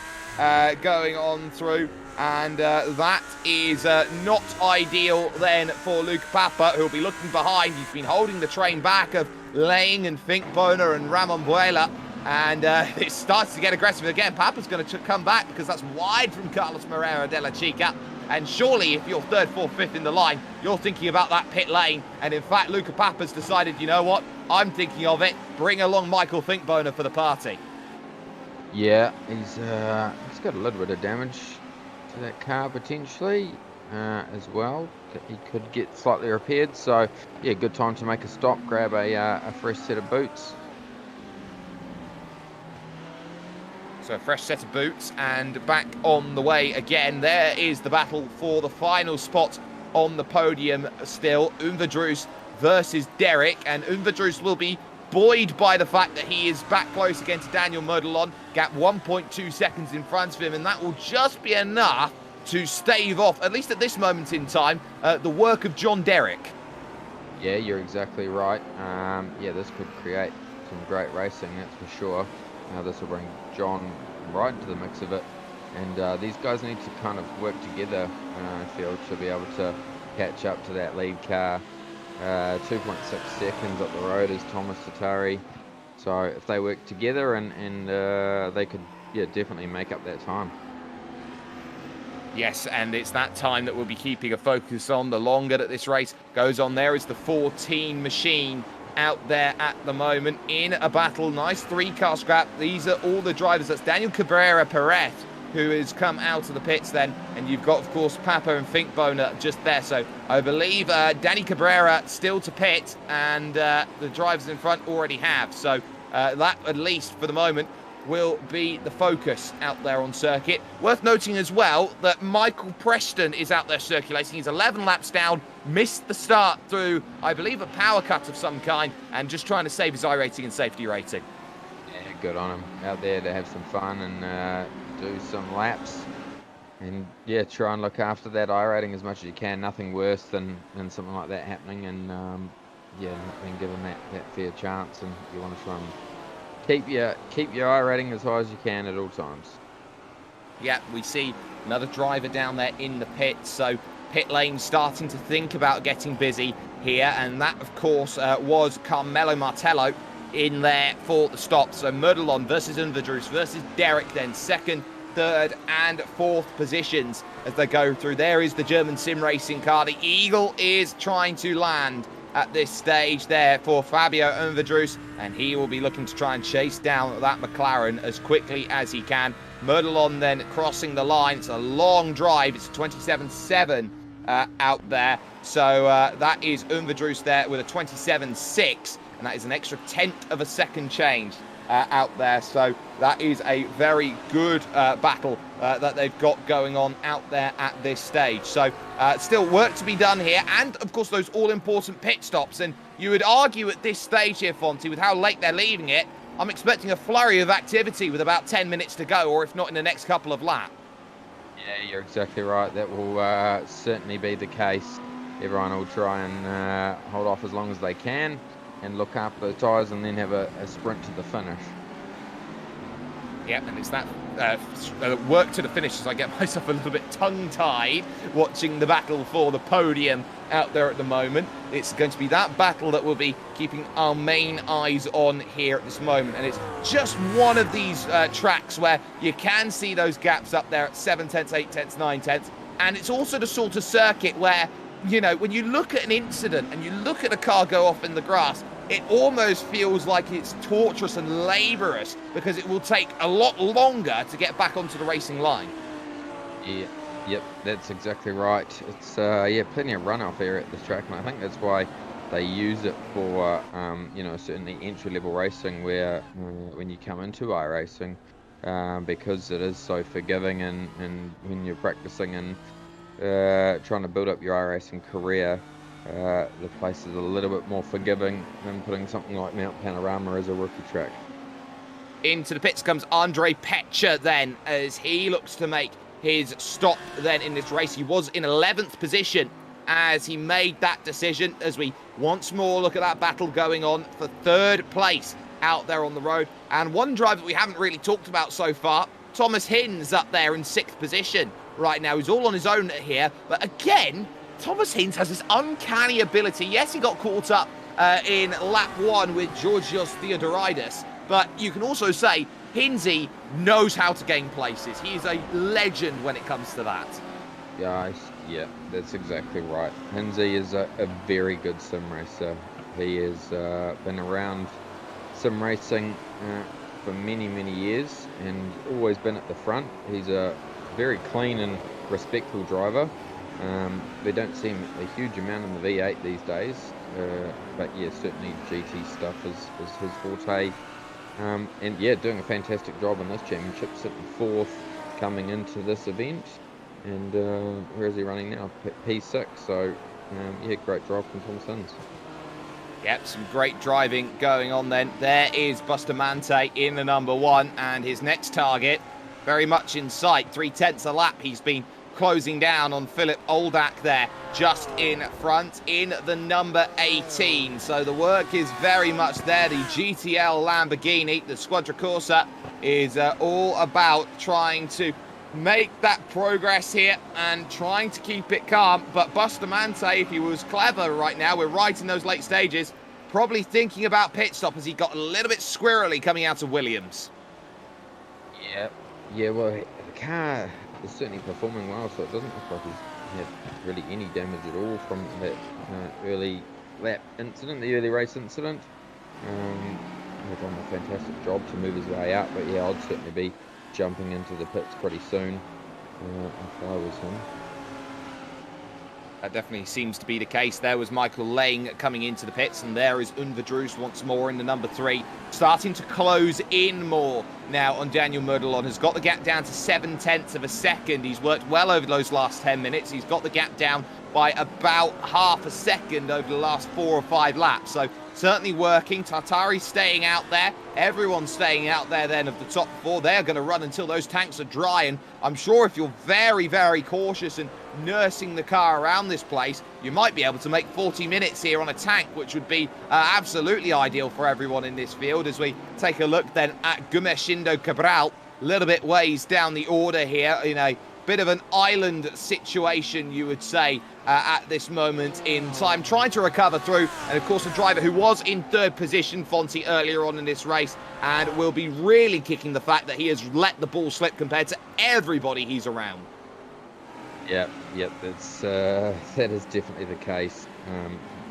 going on through. And that is not ideal then for Luca Papa, who'll be looking behind. He's been holding the train back of Lang and Finkboner and Ramon Buela. And it starts to get aggressive again. Papa's going to come back because that's wide from Carlos Moreira de la Chica. And surely if you're third, fourth, fifth in the line, you're thinking about that pit lane. And in fact, Luca Papa's decided, you know what? I'm thinking of it. Bring along Michael Finkboner for the party. Yeah, he's got a little bit of damage to that car potentially as well. He could get slightly repaired. So yeah, good time to make a stop, grab a fresh set of boots. So a fresh set of boots and back on the way again. There is the battle for the final spot on the podium still. Unverdroos versus Derek, and Unverdroos will be buoyed by the fact that he is back close against Daniel Modelon, gap 1.2 seconds in front of him, and that will just be enough to stave off, at least at this moment in time, the work of John Derrick. Yeah, you're exactly right. Yeah, this could create some great racing, that's for sure. This will bring John right into the mix of it, and these guys need to kind of work together, I feel, to be able to catch up to that lead car. 2.6 seconds up the road is Thomas Tatari, so if they work together and they could, yeah, definitely make up that time. Yes, and it's that time that we'll be keeping a focus on. The longer that this race goes on, there is the 14 machine out there at the moment in a battle. Nice 3-car scrap. These are all the drivers. That's Daniel Cabrera Perez, who has come out of the pits then, and you've got, of course, Papa and Finkboner just there. So I believe Danny Cabrera still to pit, and the drivers in front already have. So that, at least for the moment, will be the focus out there on circuit. Worth noting as well that Michael Preston is out there circulating. He's 11 laps down, missed the start through, I believe, a power cut of some kind, and just trying to save his iRating and safety rating. Yeah, good on him. Out there to have some fun and do some laps. And yeah, try and look after that iRating as much as you can. Nothing worse than something like that happening, and yeah, not being given that fair chance. And you want to try and keep your iRating as high as you can at all times. Yeah, we see another driver down there in the pits, so pit lane starting to think about getting busy here, and that, of course, was Carmelo Martello in there for the stop. So Modelon versus Unverdroos versus Derek then, second, third and fourth positions as they go through. There is the German sim racing car. The Eagle is trying to land at this stage there for Fabio Unverdroos, and he will be looking to try and chase down that McLaren as quickly as he can. Modelon then crossing the line. It's a long drive. It's 27.7 out there. So that is Unverdroos there with a 27.6, and that is an extra tenth of a second change out there. So that is a very good battle that they've got going on out there at this stage. So still work to be done here, and of course those all-important pit stops. And you would argue at this stage here, Fonty, with how late they're leaving it, I'm expecting a flurry of activity with about 10 minutes to go, or if not in the next couple of laps. Yeah, you're exactly right. That will certainly be the case. Everyone will try and hold off as long as they can and look after the tyres, and then have a sprint to the finish. Yep, and it's that work to the finish as I get myself a little bit tongue-tied watching the battle for the podium out there at the moment. It's going to be that battle that we'll be keeping our main eyes on here at this moment. And it's just one of these tracks where you can see those gaps up there at 7 tenths, 8 tenths, 9 tenths. And it's also the sort of circuit where, you know, when you look at an incident and you look at a car go off in the grass, it almost feels like it's torturous and laborious because it will take a lot longer to get back onto the racing line. Yeah, yep, that's exactly right. It's yeah, plenty of runoff here at this track, and I think that's why they use it for you know, certainly entry-level racing, where when you come into iRacing, because it is so forgiving, and when you're practicing and trying to build up your iRacing career, the place is a little bit more forgiving than putting something like Mount Panorama as a rookie track. Into the pits comes Andre Pecha then, as he looks to make his stop then in this race. He was in 11th position as he made that decision, as we once more look at that battle going on for 3rd place out there on the road. And one driver that we haven't really talked about so far, Thomas Hinz, up there in 6th position right now. He's all on his own here, but again, Thomas Hinz has this uncanny ability. Yes, he got caught up in lap 1 with Georgios Theodoridis, but you can also say Hinzy knows how to gain places. He is a legend when it comes to that. Yeah, that's exactly right. Hinzy is a very good sim racer. He has been around sim racing for many, many years and always been at the front. He's a very clean and respectful driver. They don't see him a huge amount in the V8 these days, but yeah, certainly GT stuff is his forte. And yeah, doing a fantastic job in this championship, sitting 4th coming into this event. And where is he running now? P6. So yeah, great drive from Thomas Hinz. Yep, some great driving going on then. There is Bustamante in the number 1, and his next target very much in sight. 3/10 a lap. He's been closing down on Philip Oldak there, just in front in the number 18. So the work is very much there. The GTL Lamborghini, the Squadra Corsa, is all about trying to make that progress here and trying to keep it calm. But Bustamante, if he was clever right now, we're right in those late stages, probably thinking about pit stop as he got a little bit squirrely coming out of Williams. Yeah, well, the car is certainly performing well, so it doesn't look like he's had really any damage at all from that early lap incident, the early race incident. He's done a fantastic job to move his way out, but yeah, I'd certainly be jumping into the pits pretty soon if I was him. That definitely seems to be the case. There was Michael Lang coming into the pits, and there is Unverdroos once more in the number 3, starting to close in more now on Daniel Merdelon. Has got the gap down to 7/10 of a second. He's worked well over those last 10 minutes. He's got the gap down by about half a second over the last 4 or 5 laps. So certainly working. Tartari staying out there. Everyone's staying out there then of the top 4. They're going to run until those tanks are dry. And I'm sure if you're very, very cautious and nursing the car around this place, you might be able to make 40 minutes here on a tank, which would be absolutely ideal for everyone in this field. As we take a look then at Gumeshindo Cabral, a little bit ways down the order here in a bit of an island situation, you would say, at this moment in time, trying to recover through. And of course, a driver who was in 3rd position, Fonty, earlier on in this race, and will be really kicking the fact that he has let the ball slip compared to everybody he's around. Yep, that is definitely the case.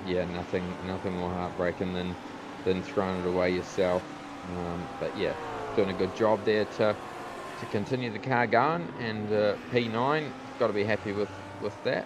Yeah, nothing more heartbreaking than throwing it away yourself. But yeah, doing a good job there to continue the car going, and P9, got to be happy with that.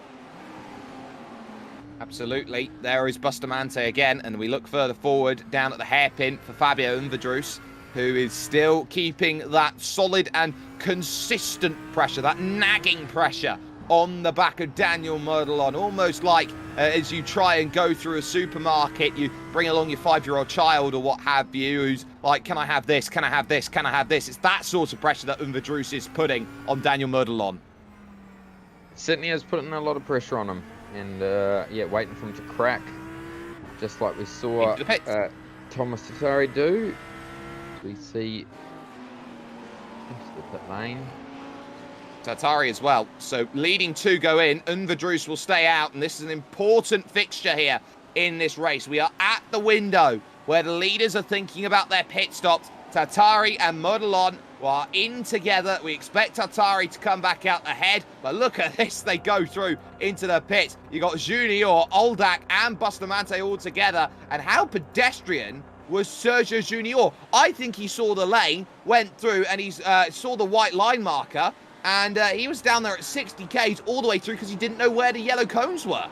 Absolutely. There is Bustamante again, and we look further forward down at the hairpin for Fabio Unverdroos, who is still keeping that solid and consistent pressure, that nagging pressure on the back of Daniel Merdelon, almost like as you try and go through a supermarket, you bring along your 5-year-old child or what have you, who's like, can I have this, can I have this, can I have this? It's that sort of pressure that Unverdroos is putting on Daniel Merdelon. Sydney is putting a lot of pressure on him, and yeah, waiting for him to crack, just like we saw Thomas Tassari do. We see into the pit lane. Tartari as well. So leading 2 go in. Unverdroos will stay out, and this is an important fixture here in this race. We are at the window where the leaders are thinking about their pit stops. Tartari and Merdelon are in together. We expect Tartari to come back out ahead, but look at this. They go through into the pits. You got Junior, Oldak, and Bustamante all together. And how pedestrian was Sergio Junior? I think he saw the lane, went through, and he saw the white line marker, and he was down there at 60 k's all the way through because he didn't know where the yellow cones were.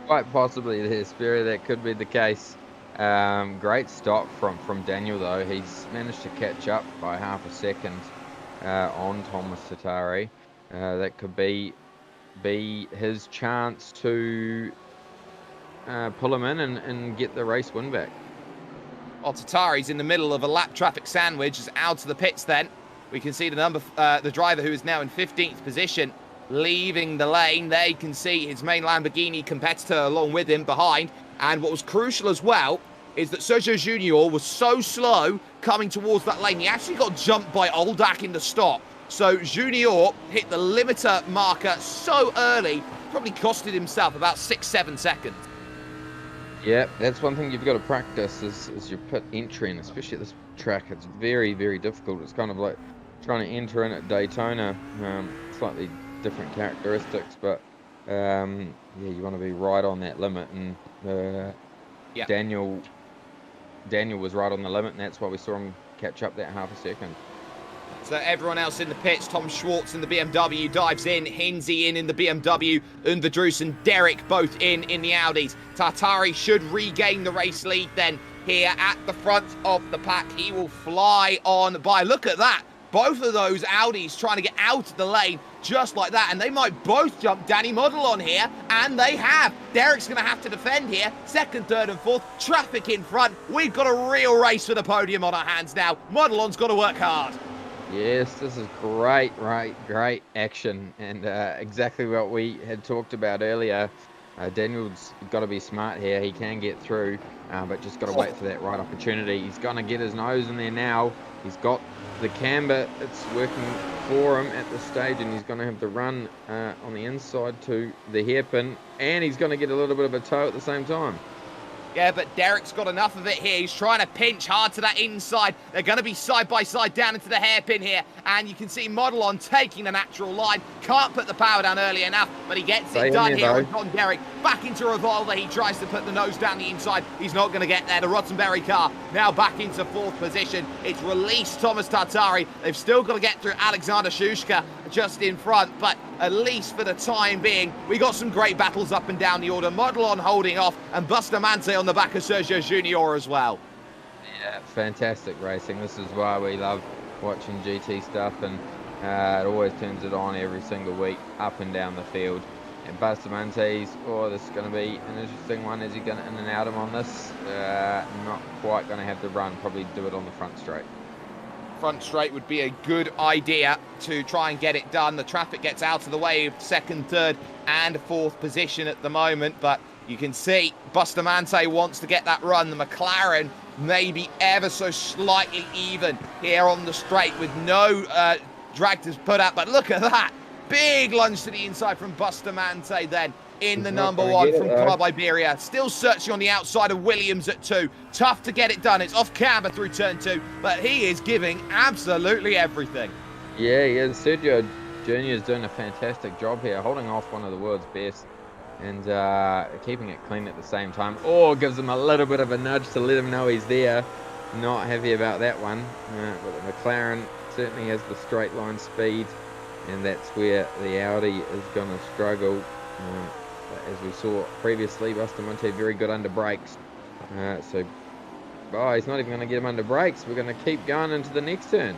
Quite possibly there, Sperry, that could be the case. Great stop from Daniel, though. He's managed to catch up by half a second on Thomas Tassari. That could be his chance to pull him in and get the race win back. Well, Tattari's in the middle of a lap traffic sandwich, is out of the pits then. We can see the driver who is now in 15th position leaving the lane. There you can see his main Lamborghini competitor along with him behind. And what was crucial as well is that Sergio Junior was so slow coming towards that lane. He actually got jumped by Oldak in the stop. So Junior hit the limiter marker so early, probably costed himself about 6-7 seconds. Yeah, that's one thing you've got to practice is your pit entry, and especially at this track, it's very, very difficult. It's kind of like trying to enter in at Daytona, slightly different characteristics, but yeah, you want to be right on that limit, and yeah. Daniel was right on the limit, and that's why we saw him catch up that half a second. So everyone else in the pits, Tom Schwartz in the BMW dives in, Hinsey in the BMW, Underdruss and Derek both in the Audis. Tartari should regain the race lead then here at the front of the pack. He will fly on by. Look at that. Both of those Audis trying to get out of the lane just like that, and they might both jump Danny Model on here, and they have. Derek's going to have to defend here. Second, third, and fourth. Traffic in front. We've got a real race for the podium on our hands now. Modelon's got to work hard. Yes, this is great action, and exactly what we had talked about earlier. Daniel's got to be smart here. He can get through, but just got to wait for that right opportunity. He's going to get his nose in there now. He's got the camber. It's working for him at this stage, and he's going to have the run on the inside to the hairpin, and he's going to get a little bit of a toe at the same time. Yeah, but Derek's got enough of it here. He's trying to pinch hard to that inside. They're going to be side by side down into the hairpin here. And you can see Modelon taking the natural line. Can't put the power down early enough, but he gets it done here on John Derek. Back into Revolver. He tries to put the nose down the inside. He's not going to get there. The Rottenberry car now back into fourth position. It's released Thomas Tartari. They've still got to get through Alexander Shushka just in front, but at least for the time being, we got some great battles up and down the order. Modelon holding off, and Bustamante on the back of Sergio Junior as well. Yeah, fantastic racing. This is why we love watching GT stuff, and it always turns it on every single week, up and down the field. And Bustamante's, this is going to be an interesting one. Is he going to in and out him on this? Not quite going to have the run, probably do it on the front straight. Front straight would be a good idea to try and get it done. The traffic gets out of the way of second, third, and fourth position at the moment, but you can see Bustamante wants to get that run. The McLaren maybe ever so slightly even here on the straight with no drag to put out, but look at that. Big lunge to the inside from Bustamante then in the number one from Club Iberia. Still searching on the outside of Williams at 2. Tough to get it done. It's off camber through turn 2, but he is giving absolutely everything. Yeah, Sergio Junior is doing a fantastic job here, holding off one of the world's best and keeping it clean at the same time. Gives him a little bit of a nudge to let him know he's there. Not happy about that one, but the McLaren certainly has the straight line speed, and that's where the Audi is going to struggle. As we saw previously, Bustamante very good under brakes. He's not even going to get him under brakes. We're going to keep going into the next turn.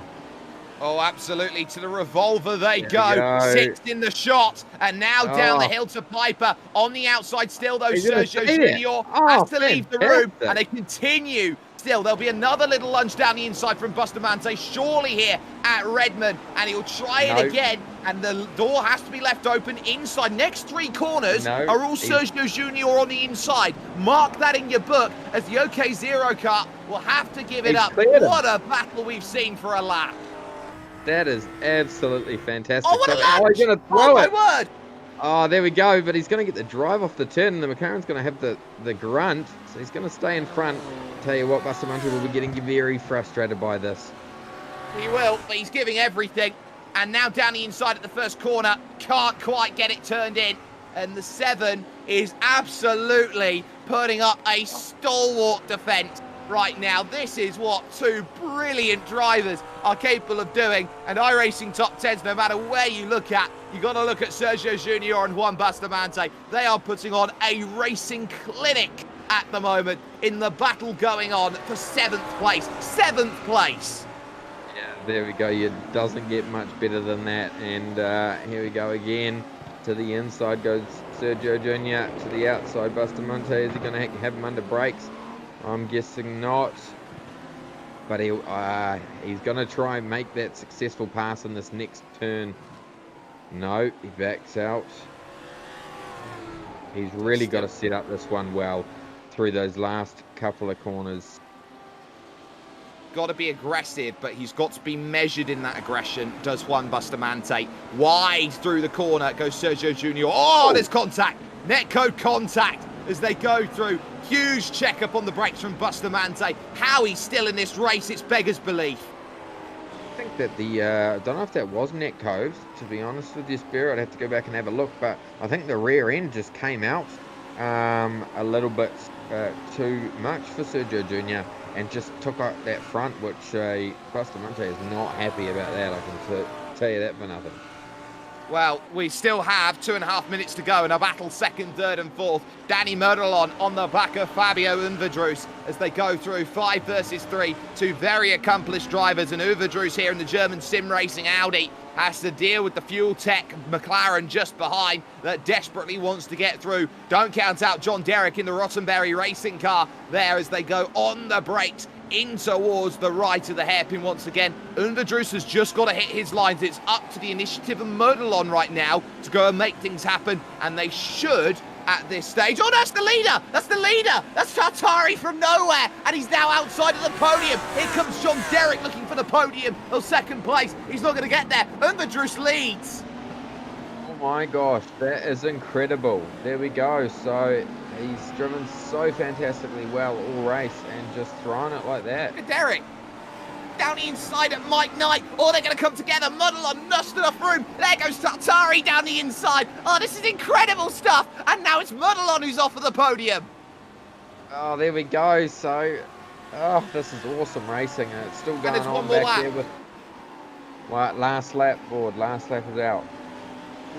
Oh, absolutely. To the Revolver they go. Sixth in the shot. And now down the hill to Piper. On the outside still, though, Sergio Junior has to leave the room. And they continue. Still, there'll be another little lunge down the inside from Bustamante, surely here at Redmond. And he'll try it again. And the door has to be left open inside. Next 3 corners are all Sergio Junior on the inside. Mark that in your book, as the OK0 car will have to give it up. What a battle we've seen for a lap. That is absolutely fantastic. Oh, what a lunge! He's going to throw it. My word! Oh, there we go. But he's going to get the drive off the turn, and the McLaren's going to have the grunt. So he's going to stay in front. Tell you what, Bustamante will be getting very frustrated by this. He will, but he's giving everything. And now down the inside at the first corner. Can't quite get it turned in. And the 7 is absolutely putting up a stalwart defence right now. This is what 2 brilliant drivers are capable of doing. And iRacing top 10s, no matter where you look at, you got to look at Sergio Junior and Juan Bustamante. They are putting on a racing clinic at the moment in the battle going on for 7th place. 7th place. Yeah, there we go. It doesn't get much better than that. And here we go again. To the inside goes Sergio Junior. To the outside, Bustamante. Is he going to have him under brakes? I'm guessing not. but he's going to try and make that successful pass in this next turn. No, he backs out. He's really got to set up this one well through those last couple of corners. Got to be aggressive, but he's got to be measured in that aggression. Does Juan Bustamante. Wide through the corner goes Sergio Jr. Oh, there's contact. Netcode contact as they go through. Huge checkup on the brakes from Bustamante. How he's still in this race, it's beggars belief. I think that I don't know if that was Netcode, to be honest with you, Spirit. I'd have to go back and have a look, but I think the rear end just came out a little bit too much for Sergio Jr. and just took out that front, which Bustamante is not happy about that. I can tell you that for nothing. Well, we still have 2.5 minutes to go in a battle second, third and fourth. Danny Merdelon on the back of Fabio Unverdrus as they go through 5 versus 3. Two very accomplished drivers, and Unverdrus here in the German sim racing Audi has to deal with the fuel tech McLaren just behind that desperately wants to get through. Don't count out John Derrick in the Rottenberry racing car there as they go on the brakes in towards the right of the hairpin once again. Unverdrus has just got to hit his lines. It's up to the initiative of Merdelon right now to go and make things happen, and they should at this stage. Oh, that's the leader! That's the leader! That's Tartari from nowhere, and he's now outside of the podium. Here comes John Derrick looking for the podium of second place. He's not going to get there. Unverdrus leads. Oh my gosh, that is incredible. There we go. So he's driven so fantastically well all race and just thrown it like that. Look at Derrick. Down the inside at Mike Knight. Oh, they're going to come together. Merdelon, just enough room. There goes Tartari down the inside. Oh, this is incredible stuff. And now it's Merdelon who's off of the podium. Oh, there we go. So, oh, this is awesome racing. And it's still going on back there with last lap board. Last lap is out.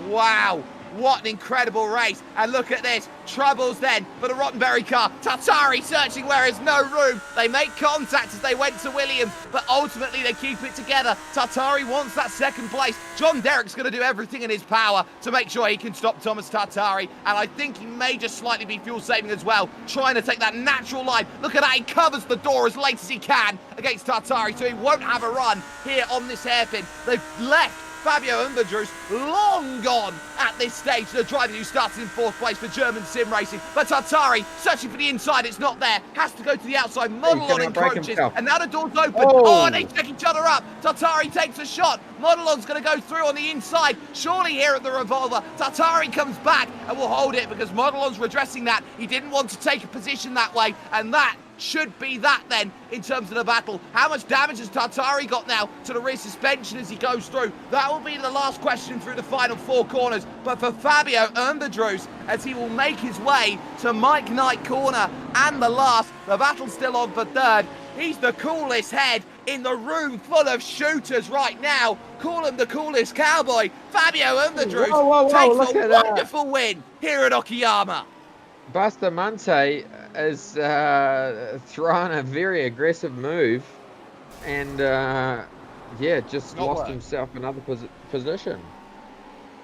Wow. What an incredible race. And look at this. Troubles then for the Rottenberry car. Tartari searching where there's no room. They make contact as they went to Williams, but ultimately they keep it together. Tartari wants that second place. John Derrick's going to do everything in his power to make sure he can stop Thomas Tartari. And I think he may just slightly be fuel saving as well, trying to take that natural line. Look at that. He covers the door as late as he can against Tartari, so he won't have a run here on this hairpin. They've left Fabio Unverdrus long gone at this stage, the driver who started in 4th place for German sim racing. But Tartari searching for the inside, it's not there, has to go to the outside. Merdelon encroaches, and now the door's open. Oh, and they check each other up. Tartari takes a shot. Merdelon's going to go through on the inside, surely here at the Revolver. Tartari comes back and will hold it because Merdelon's redressing that. He didn't want to take a position that way, and that should be that then in terms of the battle. How much damage has Tartari got now to the rear suspension as he goes through? That will be the last question through the final 4 corners. But for Fabio Unverdrus, as he will make his way to Mike Knight corner and the last, the battle's still on for 3rd. He's the coolest head in the room full of shooters right now. Call him the coolest cowboy. Fabio Unverdrus takes a wonderful win here at Okayama. Bustamante has thrown a very aggressive move and just lost himself another position.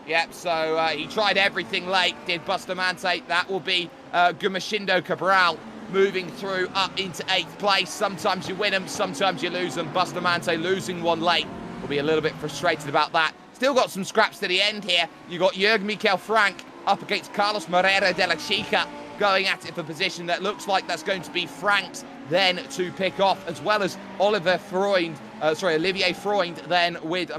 Yep, so he tried everything late, did Bustamante. That will be Gumashindo Cabral moving through up into 8th place. Sometimes you win them, sometimes you lose them. Bustamante losing one late will be a little bit frustrated about that. Still got some scraps to the end here. You got Jürgen Michael Frank up against Carlos Moreira de la Chica, going at it for position. That looks like that's going to be Frank's then to pick off, as well as Olivier Freund then with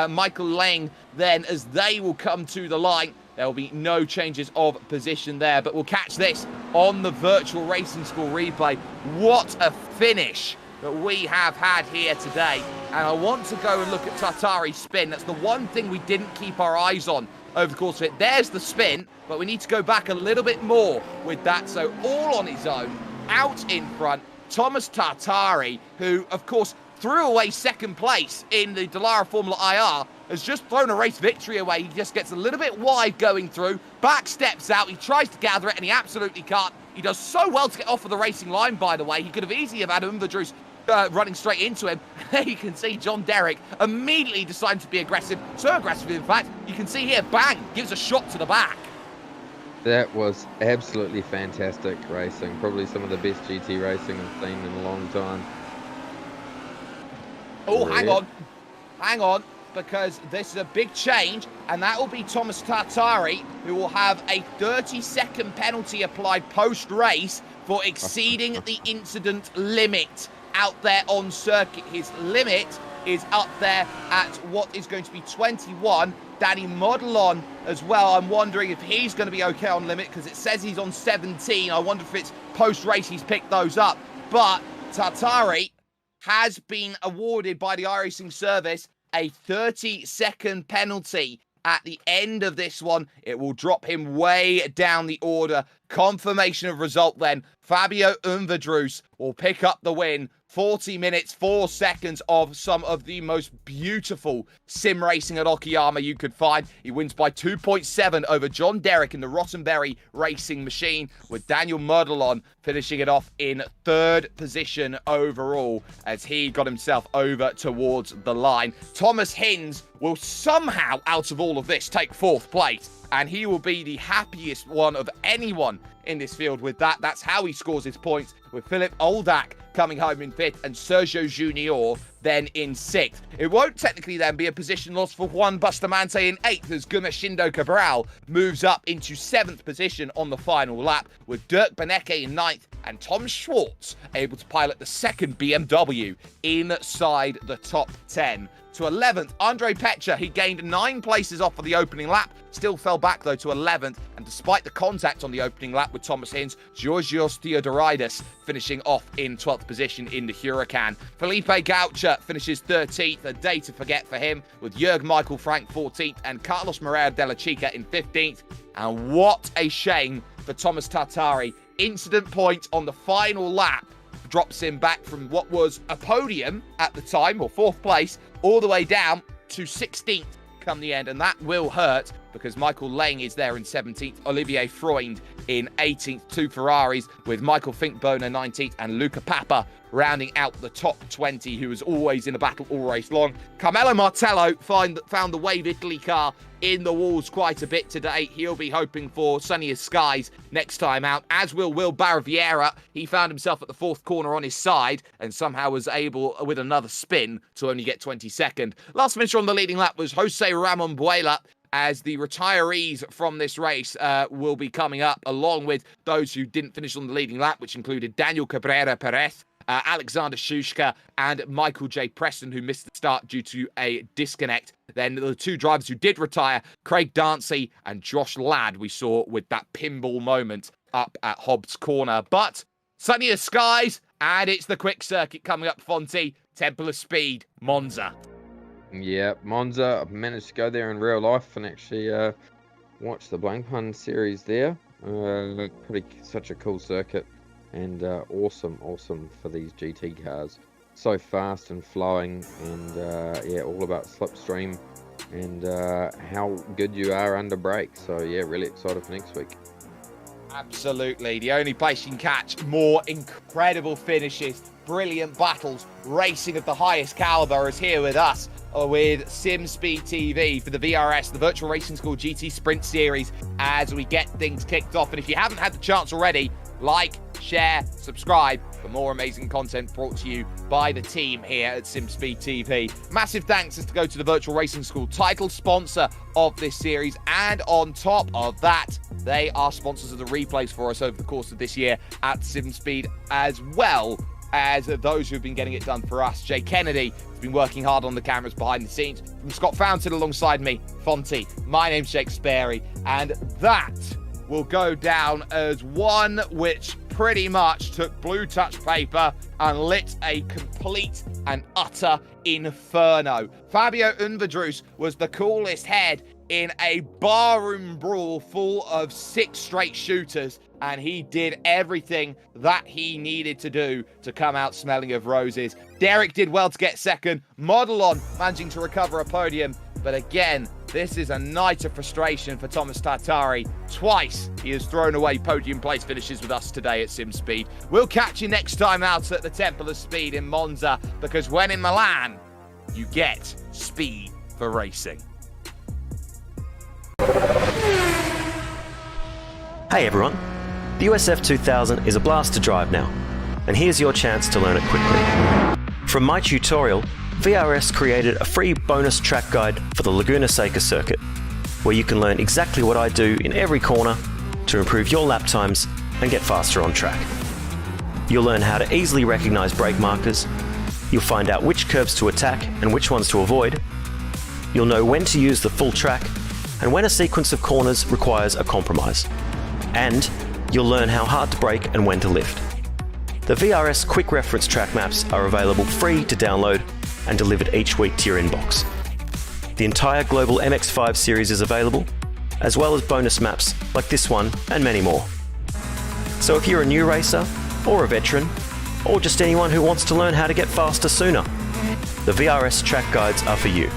Michael Lang then, as they will come to the line. There will be no changes of position there, but we'll catch this on the virtual racing school replay. What a finish that we have had here today. And I want to go and look at Tartari's spin. That's the one thing we didn't keep our eyes on over the course of it. There's the spin, but we need to go back a little bit more with that. So all on his own, out in front, Thomas Tartari, who, of course, threw away 2nd place in the Dallara Formula IR, has just thrown a race victory away. He just gets a little bit wide going through, back steps out, he tries to gather it, and he absolutely can't. He does so well to get off of the racing line, by the way. He could have easily have had Unverdrus running straight into him. There you can see John Derrick immediately deciding to be aggressive. So aggressive, in fact, you can see here, bang, gives a shot to the back. That was absolutely fantastic racing. Probably some of the best GT racing I've seen in a long time. Oh, hang Yeah. on. Hang on, because this is a big change, and that will be Thomas Tartari, who will have a 30-second penalty applied post-race for exceeding the incident limit out there on circuit. His limit is up there at what is going to be 21. Danny Modellon as well. I'm wondering if he's going to be okay on limit, because it says he's on 17. I wonder if it's post-race he's picked those up. But Tartari has been awarded by the iRacing service a 30-second penalty. At the end of this one, it will drop him way down the order. Confirmation of result then. Fabio Unverdrus will pick up the win. 40 minutes, 4 seconds of some of the most beautiful sim racing at Okayama you could find. He wins by 2.7 over John Derrick in the Rottenberry Racing Machine, with Daniel Modellon finishing it off in 3rd position overall as he got himself over towards the line. Thomas Hinds will somehow, out of all of this, take 4th place, and he will be the happiest one of anyone in this field with that. That's how he scores his points, with Philip Oldak coming home in 5th and Sergio Junior then in 6th. It won't technically then be a position loss for Juan Bustamante in 8th, as Gumersindo Cabral moves up into 7th position on the final lap, with Dirk Benecke in 9th and Tom Schwartz able to pilot the 2nd BMW inside the top 10. To 11th, Andre Pecha, he gained 9 places off of the opening lap, still fell back though to 11th, and despite the contact on the opening lap with Thomas Hinds, Georgios Theodoridis finishing off in 12th position in the Huracan. Felipe Gaucher finishes 13th, a day to forget for him, with Jörg Michael Frank 14th and Carlos Moreira de la Chica in 15th. And what a shame for Thomas Tartari. Incident point on the final lap drops him back from what was a podium at the time, or 4th place, all the way down to 16th come the end, and that will hurt, because Michael Lang is there in 17th, Olivier Freund in 18th, 2 Ferraris, with Michael Finkboner 19th and Luca Papa rounding out the top 20, who was always in a battle all race long. Carmelo Martello found the Wave Italy car in the walls quite a bit today. He'll be hoping for sunnier skies next time out, as will Will Barriviera. He found himself at the 4th corner on his side and somehow was able, with another spin, to only get 22nd. Last finisher on the leading lap was Jose Ramon Buela, as the retirees from this race will be coming up, along with those who didn't finish on the leading lap, which included Daniel Cabrera Perez, Alexander Shushka, and Michael J. Preston, who missed the start due to a disconnect. Then the 2 drivers who did retire, Craig Dancy and Josh Ladd, we saw with that pinball moment up at Hobbs Corner. But sunnier skies, and it's the quick circuit coming up, Fonty. Temple of Speed, Monza. Yeah, Monza. I've managed to go there in real life and actually watch the Blancpain series there. Such a cool circuit, and awesome for these GT cars. So fast and flowing, and yeah, all about slipstream and how good you are under brakes. So yeah, really excited for next week. Absolutely. The only place you can catch more incredible finishes, brilliant battles, racing of the highest caliber is here with us, with SimSpeed TV for the VRS, the Virtual Racing School GT Sprint Series, as we get things kicked off. And if you haven't had the chance already, like, share, subscribe for more amazing content brought to you by the team here at SimSpeed TV. Massive thanks has to go to the Virtual Racing School, title sponsor of this series, and on top of that, they are sponsors of the replays for us over the course of this year at SimSpeed, as well as those who've been getting it done for us. Jay Kennedy has been working hard on the cameras behind the scenes. From Scott Fountain alongside me, Fonty, my name's Jake Sperry, and that will go down as one which pretty much took blue touch paper and lit a complete and utter inferno. Fabio Unverdrus was the coolest head in a barroom brawl full of 6 straight shooters, and he did everything that he needed to do to come out smelling of roses. Derek did well to get second, Modellon managing to recover a podium, but again, this is a night of frustration for Thomas Tartari. Twice he has thrown away podium place finishes with us today at SimSpeed. We'll catch you next time out at the Temple of Speed in Monza, because when in Milan, you get speed for racing. Hey everyone, the USF 2000 is a blast to drive now, and here's your chance to learn it quickly. From my tutorial, VRS created a free bonus track guide for the Laguna Seca circuit, where you can learn exactly what I do in every corner to improve your lap times and get faster on track. You'll learn how to easily recognise brake markers, you'll find out which curves to attack and which ones to avoid, you'll know when to use the full track and when a sequence of corners requires a compromise, and you'll learn how hard to brake and when to lift. The VRS quick reference track maps are available free to download and delivered each week to your inbox. The entire global MX-5 series is available, as well as bonus maps like this one and many more. So if you're a new racer, or a veteran, or just anyone who wants to learn how to get faster sooner, the VRS track guides are for you.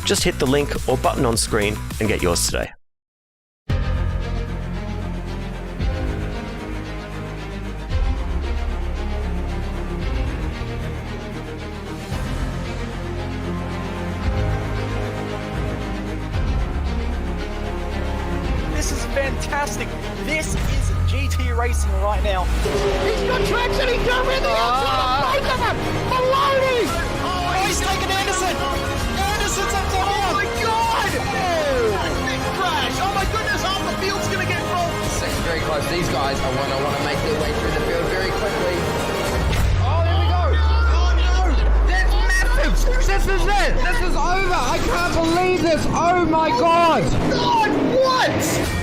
Just hit the link or button on screen and get yours today. This is fantastic. This is GT racing right now. He's got traction, he's got rid of the outside, both of them! Maloney! Oh, he's taken Anderson. Anderson's up to Oh my god! Oh! Big crash! Oh my goodness, half the field's gonna get rolled! Second very close. These guys are want to make their way through the field very quickly. Oh, here we go. Oh no! That's massive! This is it! This is over! I can't believe this! Oh my god! God, what?